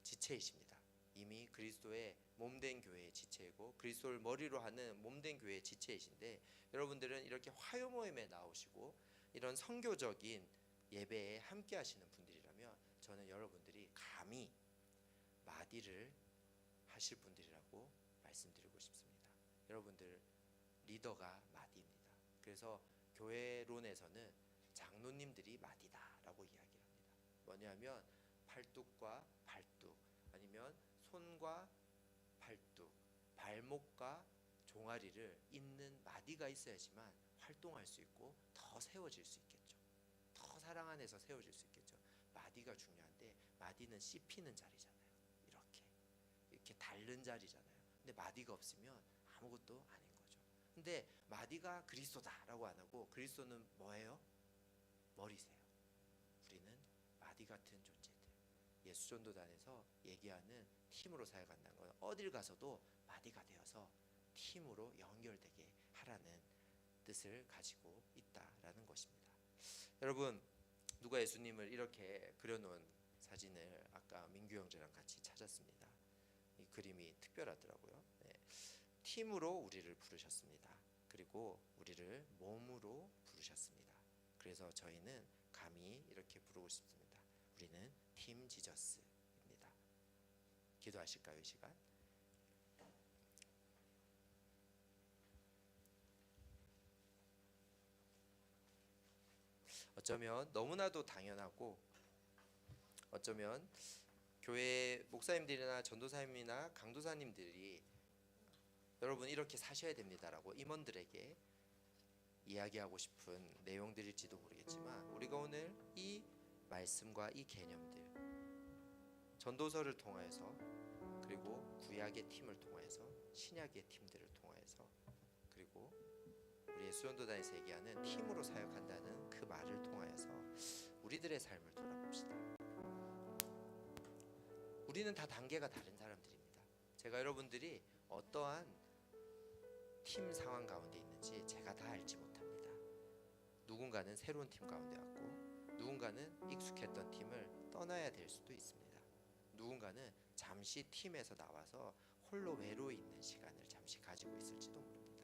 지체이십니다. 이미 그리스도의 몸된 교회의 지체이고 그리스도를 머리로 하는 몸된 교회의 지체이신데, 여러분들은 이렇게 화요 모임에 나오시고 이런 선교적인 예배에 함께 하시는 분들이라면 저는 여러분들이 감히 마디를 하실 분들이라고 말씀드리고 싶습니다. 여러분들 리더가 마디입니다. 그래서 교회론에서는 장로님들이 마디다라고 이야기합니다. 뭐냐면 팔뚝과 발뚝, 아니면 손과 발뚝, 발목과 종아리를 잇는 마디가 있어야지만 활동할 수 있고 더 세워질 수 있겠죠. 더 사랑 안에서 세워질 수 있겠죠. 마디가 중요한데, 마디는 씹히는 자리잖아요. 이렇게 닳는 자리잖아요. 근데 마디가 없으면 아무것도 아닌 거죠. 근데 마디가 그리스도다라고 안 하고, 그리스도는 뭐예요? 머리세요. 우리는 마디 같은 존재들. 예수전도단에서 얘기하는 팀으로 사역한다는 건 어딜 가서도 마디가 되어서 팀으로 연결되게 하라는 뜻을 가지고 있다라는 것입니다. 여러분, 누가 예수님을 이렇게 그려놓은 사진을 아까 민규 형제랑 같이 찾았습니다. 이 그림이 특별하더라고요. 네. 팀으로 우리를 부르셨습니다. 그리고 우리를 몸으로 부르셨습니다. 그래서 저희는 감히 이렇게 부르고 싶습니다. 우리는 팀 지저스입니다. 기도하실까요, 이 시간? 어쩌면 너무나도 당연하고, 어쩌면 교회 목사님들이나 전도사님이나 강도사님들이 여러분 이렇게 사셔야 됩니다라고 임원들에게 이야기하고 싶은 내용들일지도 모르겠지만, 우리가 오늘 이 말씀과 이 개념들, 전도서를 통하여서, 그리고 구약의 팀을 통하여서, 신약의 팀들을 통하여서, 그리고 우리 예수전도단에서 얘기하는 팀으로 사역한다는 그 말을 통하여서 우리들의 삶을 돌아봅시다. 우리는 다 단계가 다른 사람들입니다. 제가 여러분들이 어떠한 팀 상황 가운데 있는지 제가 다 알지 못합니다. 누군가는 새로운 팀 가운데 왔고, 누군가는 익숙했던 팀을 떠나야 될 수도 있습니다. 누군가는 잠시 팀에서 나와서 홀로 외로이 있는 시간을 잠시 가지고 있을지도 모릅니다.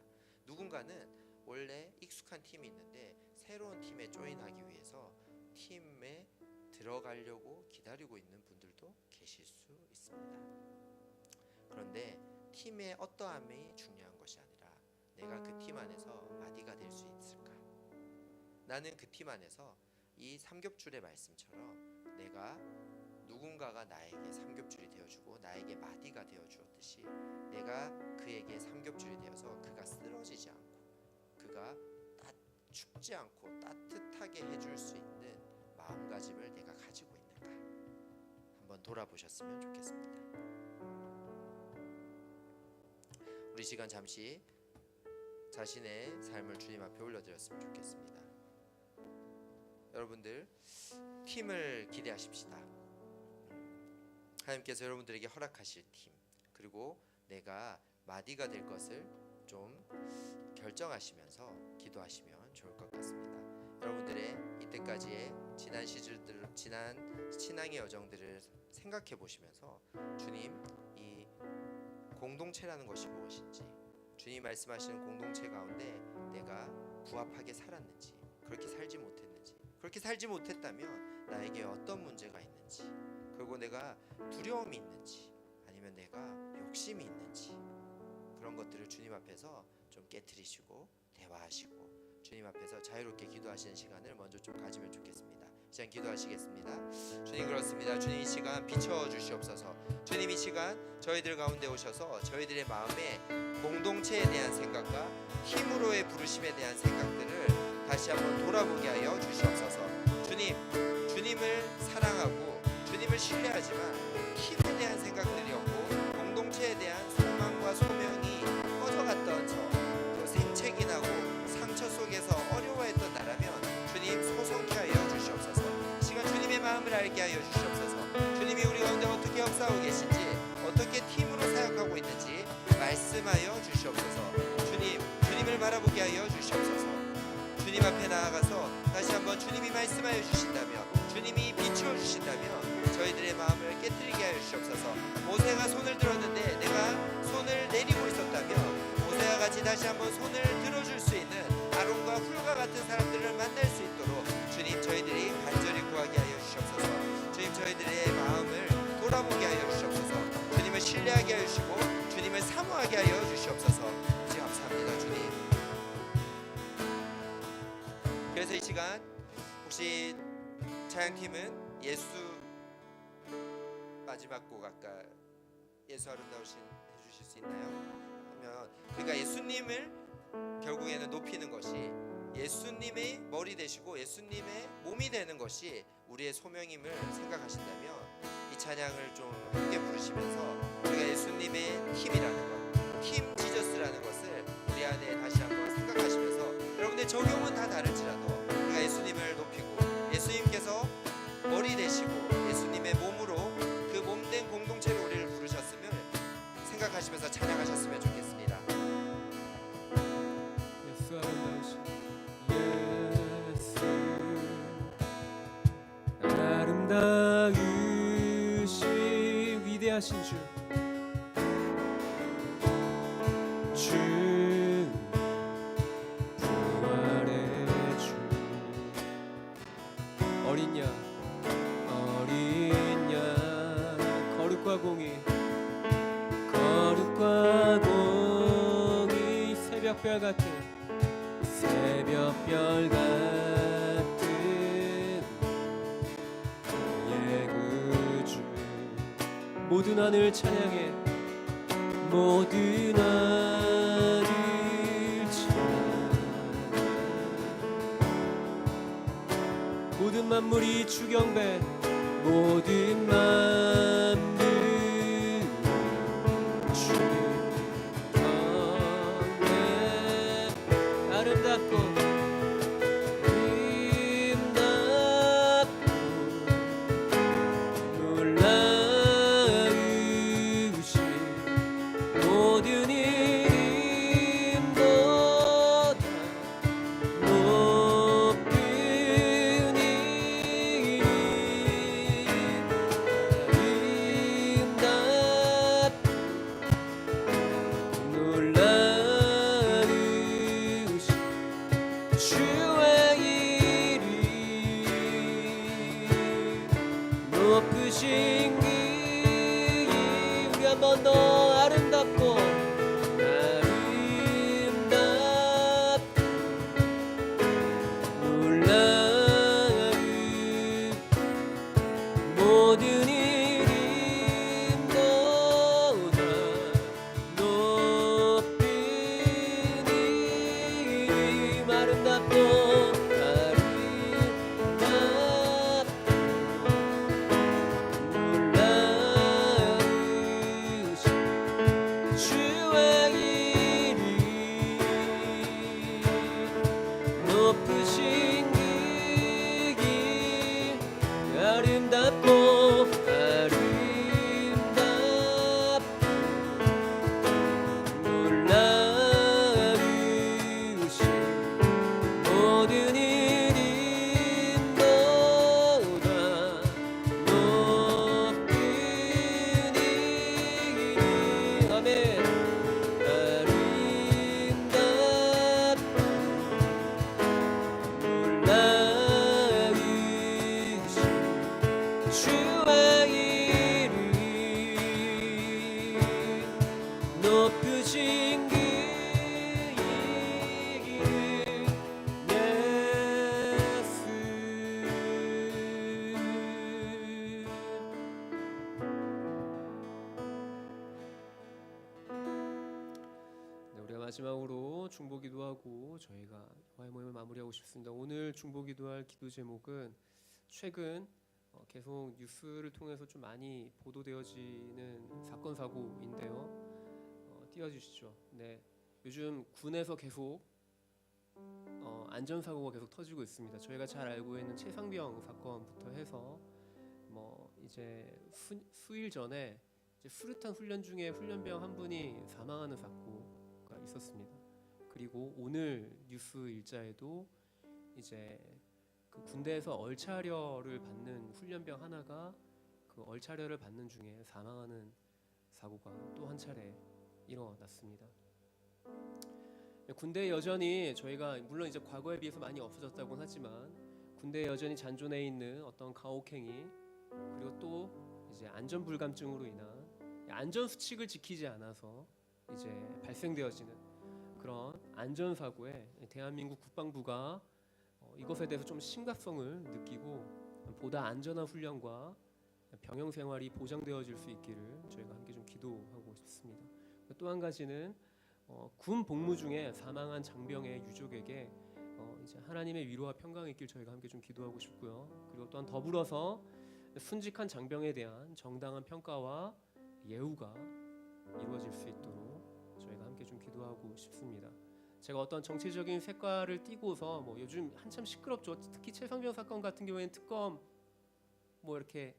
누군가는 원래 익숙한 팀이 있는데 새로운 팀에 조인하기 위해서 팀에 들어가려고 기다리고 있는 분들도 계실 수 있습니다. 그런데 팀의 어떠함이 중요한 것이 아니라 내가 그 팀 안에서 마디가 될 수 있을까? 나는 그 팀 안에서 이 삼겹줄의 말씀처럼 내가 누군가가 나에게 삼겹줄이 되어주고 나에게 마디가 되어주었듯이 내가 그에게 삼겹줄이 되어서 그가 쓰러지지 않고 그가 춥지 않고 따뜻하게 해줄 수 있는 마음가짐을 내가 가지고 있는가, 한번 돌아보셨으면 좋겠습니다. 우리 시간 잠시 자신의 삶을 주님 앞에 올려드렸으면 좋겠습니다. 여러분들 팀을 기대하십시다. 하나님께서 여러분들에게 허락하실 팀, 그리고 내가 마디가 될 것을 좀 결정하시면서 기도하시면 좋을 것 같습니다. 여러분들의 이때까지의 지난 시절들, 지난 신앙의 여정들을 생각해 보시면서 주님, 이 공동체라는 것이 무엇인지, 주님 말씀하시는 공동체 가운데 내가 부합하게 살았는지, 그렇게 살지 못했는지, 그렇게 살지 못했다면 나에게 어떤 문제가 있는지, 그리고 내가 두려움이 있는지 아니면 내가 욕심이 있는지, 그런 것들을 주님 앞에서 좀 깨트리시고 대화하시고 주님 앞에서 자유롭게 기도하시는 시간을 먼저 좀 가지면 좋겠습니다. 시간 기도하시겠습니다. 주님, 그렇습니다. 주님, 이 시간 비춰주시옵소서. 주님, 이 시간 저희들 가운데 오셔서 저희들의 마음에 공동체에 대한 생각과 힘으로의 부르심에 대한 생각들을 다시 한번 돌아보게 하여 주시옵소서. 주님, 주님을 사랑하고 주님을 신뢰하지만 힘에 대한 생각들이 없고 공동체에 대한 소망과 소명이 꺼져갔던 또 생채기 나고 상처 속에서 어려워했던 나라면 주님, 소성케 하여 주시옵소서. 시간 주님의 마음을 알게 하여 주시옵소서. 주님이 우리 가운데 어떻게 역사하고 계신지, 어떻게 팀으로 사역하고 있는지 말씀하여 주시옵소서. 주님, 주님을 바라보게 하여 주시옵소서. 주님 앞에 나아가서 다시 한번 주님이 말씀하여 주신다면, 주님이 비추어 주신다면 저희들의 마음을 깨트리게 하여 주시옵소서. 모세가 손을 들었는데 내가 손을 내리고 있었다면 모세와 같이 다시 한번 손을 들어줄 수 있는 아론과 훌과 같은 사람들을 만날 수 있도록 주님, 저희들이 간절히 구하게 하여 주시옵소서. 주님, 저희들의 마음을 돌아보게 하여 주시옵소서. 주님을 신뢰하게 하여 주시고 주님을 사모하게 하여 주시옵소서. 그래서 이 시간 혹시 찬양팀은 예수 마지막 곡 아까 예수 아름다우신 해주실 수 있나요? 하면 그러니까 예수님을 결국에는 높이는 것이 예수님의 머리 되시고 예수님의 몸이 되는 것이 우리의 소명임을 생각하신다면 이 찬양을 좀 함께 부르시면서 우리가 예수님의 팀이라는 것, 팀 지저스라는 것을 우리 안에 다시 한번 생각하시면서 여러분들 적용은 다 다를지라도 우리가 예수님을 높이고 예수님께서 머리 되시고 예수님의 몸으로 그 몸된 공동체로 우리를 부르셨음을 생각하시면서 찬양하셨으면 좋겠습니다. 예수 아름다우신 예수 아름다우신 위대하신 주 부활의 주 어린 양 거룩과 공의 새벽별 같은 예구주 모든 하늘 찬양해 모든 하늘 찬양 모든 만물이 주경배 모든 만물 주경배 아름답고 모든 이름보다 높은 이름 아름답고 놀라우신 주의 이름 높으신 우리 한 번 더 아름답고 놀라운 모든 이름보다 높은 이름 아름답고 높으신 그 길 아름답고 놀라우신 모든 이름보다 높은 이름 아멘 높으신 그 이름 예수 네, 우리가 마지막으로 중보기도하고 저희가 화해 모임을 마무리하고 싶습니다. 오늘 중보기도할 기도 제목은 최근 계속 뉴스를 통해서 좀 많이 보도되어지는 사건 사고인데요. 띄워주시죠. 네, 요즘 군에서 계속 안전사고가 계속 터지고 있습니다. 저희가 잘 알고 있는 최상병 사건부터 해서 이제 수일 전에 이제 수류탄 훈련 중에 훈련병 한 분이 사망하는 사고가 있었습니다. 그리고 오늘 뉴스 일자에도 이제 그 군대에서 얼차려를 받는 훈련병 하나가 그 얼차려를 받는 중에 사망하는 사고가 또 한 차례 일어났습니다. 군대에 여전히 저희가 물론 이제 과거에 비해서 많이 없어졌다고는 하지만 군대에 여전히 잔존해 있는 어떤 가혹행위 그리고 또 이제 안전불감증으로 인한 안전 수칙을 지키지 않아서 이제 발생되어지는 그런 안전사고에 대한민국 국방부가 이거 이것에 대해서 좀 심각성을 느끼고 보다 안전한 훈련과 병영 생활이 보장되어질 수 있기를 저희가 함께 좀 기도하고 싶습니다. 또 한 가지는 군 복무 중에 사망한 장병의 유족에게 이제 하나님의 위로와 평강이 있길 저희가 함께 좀 기도하고 싶고요. 그리고 또한 더불어서 순직한 장병에 대한 정당한 평가와 예우가 이루어질 수 있도록 저희가 함께 좀 기도하고 싶습니다. 제가 어떤 정치적인 색깔을 띠고서 요즘 한참 시끄럽죠. 특히 최성병 사건 같은 경우에는 특검 이렇게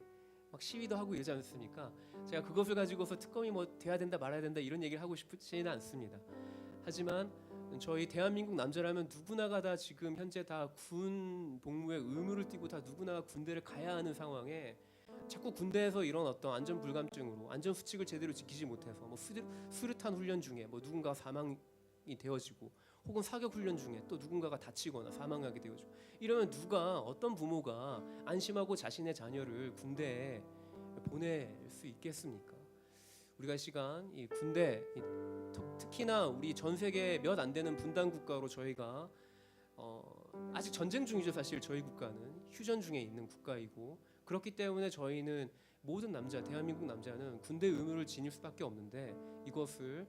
막 시위도 하고 이러지 않습니까? 제가 그것을 가지고서 특검이 돼야 된다 말아야 된다 이런 얘기를 하고 싶지는 않습니다. 하지만 저희 대한민국 남자라면 누구나가 다 지금 현재 다 군 복무의 의무를 띠고 다 누구나가 군대를 가야 하는 상황에 자꾸 군대에서 이런 어떤 안전 불감증으로 안전 수칙을 제대로 지키지 못해서 수류탄 훈련 중에 누군가 사망이 되어지고 혹은 사격 훈련 중에 또 누군가가 다치거나 사망하게 되어지고 이러면 어떤 부모가 안심하고 자신의 자녀를 군대에 보낼 수 있겠습니까? 우리가 시간 이 군대 특히나 우리 전 세계 몇 안 되는 분단 국가로 저희가 아직 전쟁 중이죠. 사실 저희 국가는 휴전 중에 있는 국가이고 그렇기 때문에 저희는 모든 대한민국 남자는 군대 의무를 지닐 수밖에 없는데 이것을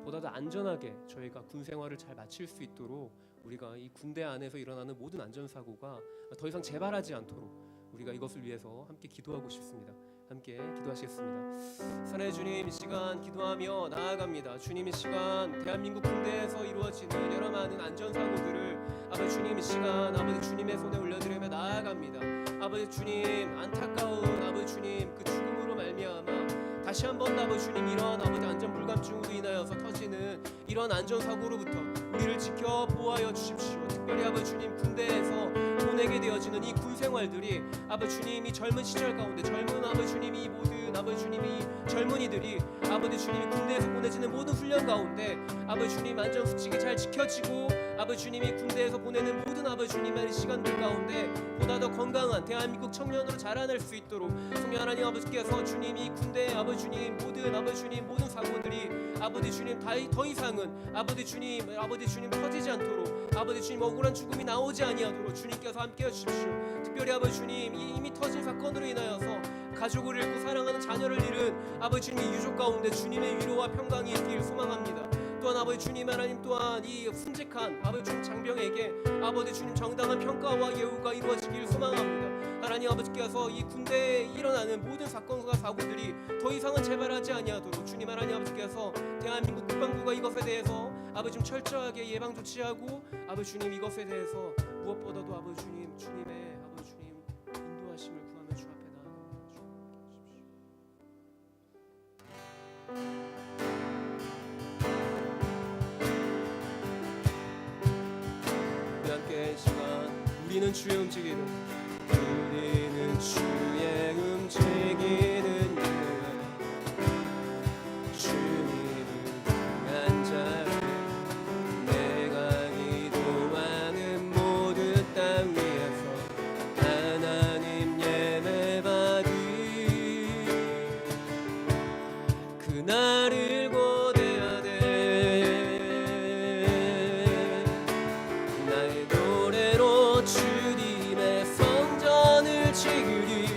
보다 더 안전하게 저희가 군 생활을 잘 마칠 수 있도록 우리가 이 군대 안에서 일어나는 모든 안전사고가 더 이상 재발하지 않도록 우리가 이것을 위해서 함께 기도하고 싶습니다. 함께 기도하시겠습니다. 사랑의 주님, 이 시간 기도하며 나아갑니다. 주님, 이 시간 대한민국 군대에서 이루어지는 여러 많은 안전사고들을 아버지 주님 이 시간 아버지 주님의 손에 올려드리며 나아갑니다. 아버지 주님, 안타까운 아버지 주님 그 죽음으로 말미암아 다시 한번 아버지 주님 이런 아버지 안전 불감증으로 인하여서 터지는 이런 안전사고로부터 우리를 지켜 보호하여 주십시오. 특별히 아버지 주님 군대에서 보내게 되어지는 이 군 생활들이 아버지 주님이 젊은 시절 가운데 젊은 아버지 주님이 모든 아버지 주님이 젊은이들이 아버지 주님이 군대에서 보내지는 모든 훈련 가운데 아버지 주님 안전 수칙이 잘 지켜지고 아버지 주님이 군대에서 보내는 모든 아버지 주님의 시간들 가운데 보다 더 건강한 대한민국 청년으로 자라날 수 있도록 성령 하나님 아버지께서 주님이 군대 아버지 주님 모든 사고들이 아버지 주님 더 이상은 아버지 주님 터지지 않도록 아버지 주님 억울한 죽음이 나오지 아니하도록 주님께서 함께해 주십시오. 특별히 아버지 주님 이미 터진 사건으로 인하여서 가족을 잃고 사랑하는 자녀를 잃은 아버지 주님의 유족 가운데 주님의 위로와 평강이 있길 소망합니다. 또한 아버지 주님 하나님 또한 이 순직한 아버지 주님 장병에게 아버지 주님 정당한 평가와 예우가 이루어지길 소망합니다. 하나님 아버지께서 이 군대에 일어나는 모든 사건과 사고들이 더 이상은 재발하지 아니하도록 주님 하나님 아버지께서 대한민국 국방부가 이것에 대해서 아버지 좀 철저하게 예방 조치하고 아버지 주님 이것에 대해서 무엇보다도 아버지 주님 주님의 아버지 주님 인도하심을 구하며 주 앞에 나아갑니다. 우리 함께 이 시간 우리는 주의 움직이는 주님을 향한 자를 내가 기도하는 모든 땅 위에서 하나님 예배받으 그날을 고대하되 나의 노래로 주님의 성전을 지으리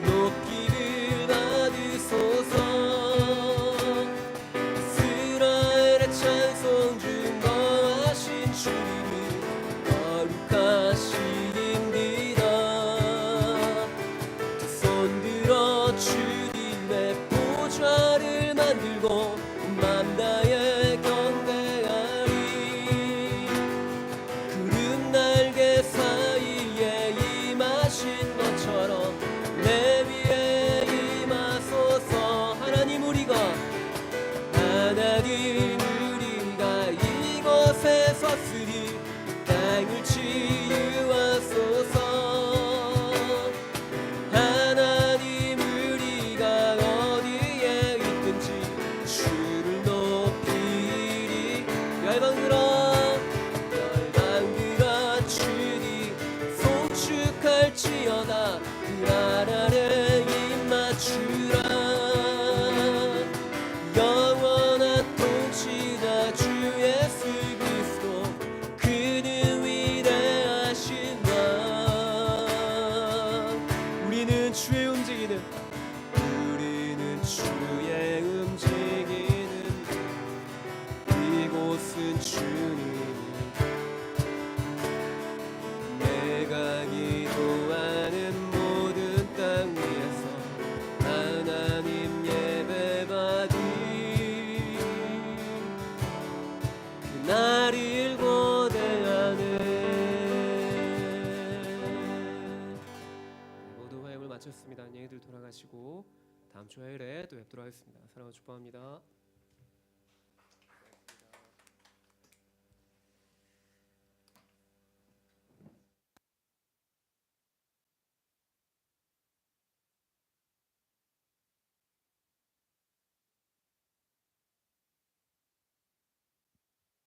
높기를 받으소서. 이스라엘의 찬송 중 거하신 주님이 거룩하시입니다. 두 손 들어 주님의 보좌를 만들고 맘 다해 경배하리. 구름 날개 사이에 임하신 것처럼 내 위에 임하소서. 하나님 우리가 이곳에 서쓰리 땅을 치유하소서. 하나님 우리가 어디에 있든지 주를 높이리. 열방 들어 주니 송축할지어다 그 알 아래 입 맞추라. 영원한 통치자 주 예수 그리스도 그는 위대하신 왕. 주의 움직이는 우리는 주의 움직이는 이곳은 주님 내가 기도하는 모든 땅 위에서 하나님 예배받이 그날이 거대하네. 모두 화요일 마쳤습니다. 안녕히들 돌아가시고 다음 주 화요일에 또 뵙도록 하겠습니다. 사랑하고 축복합니다.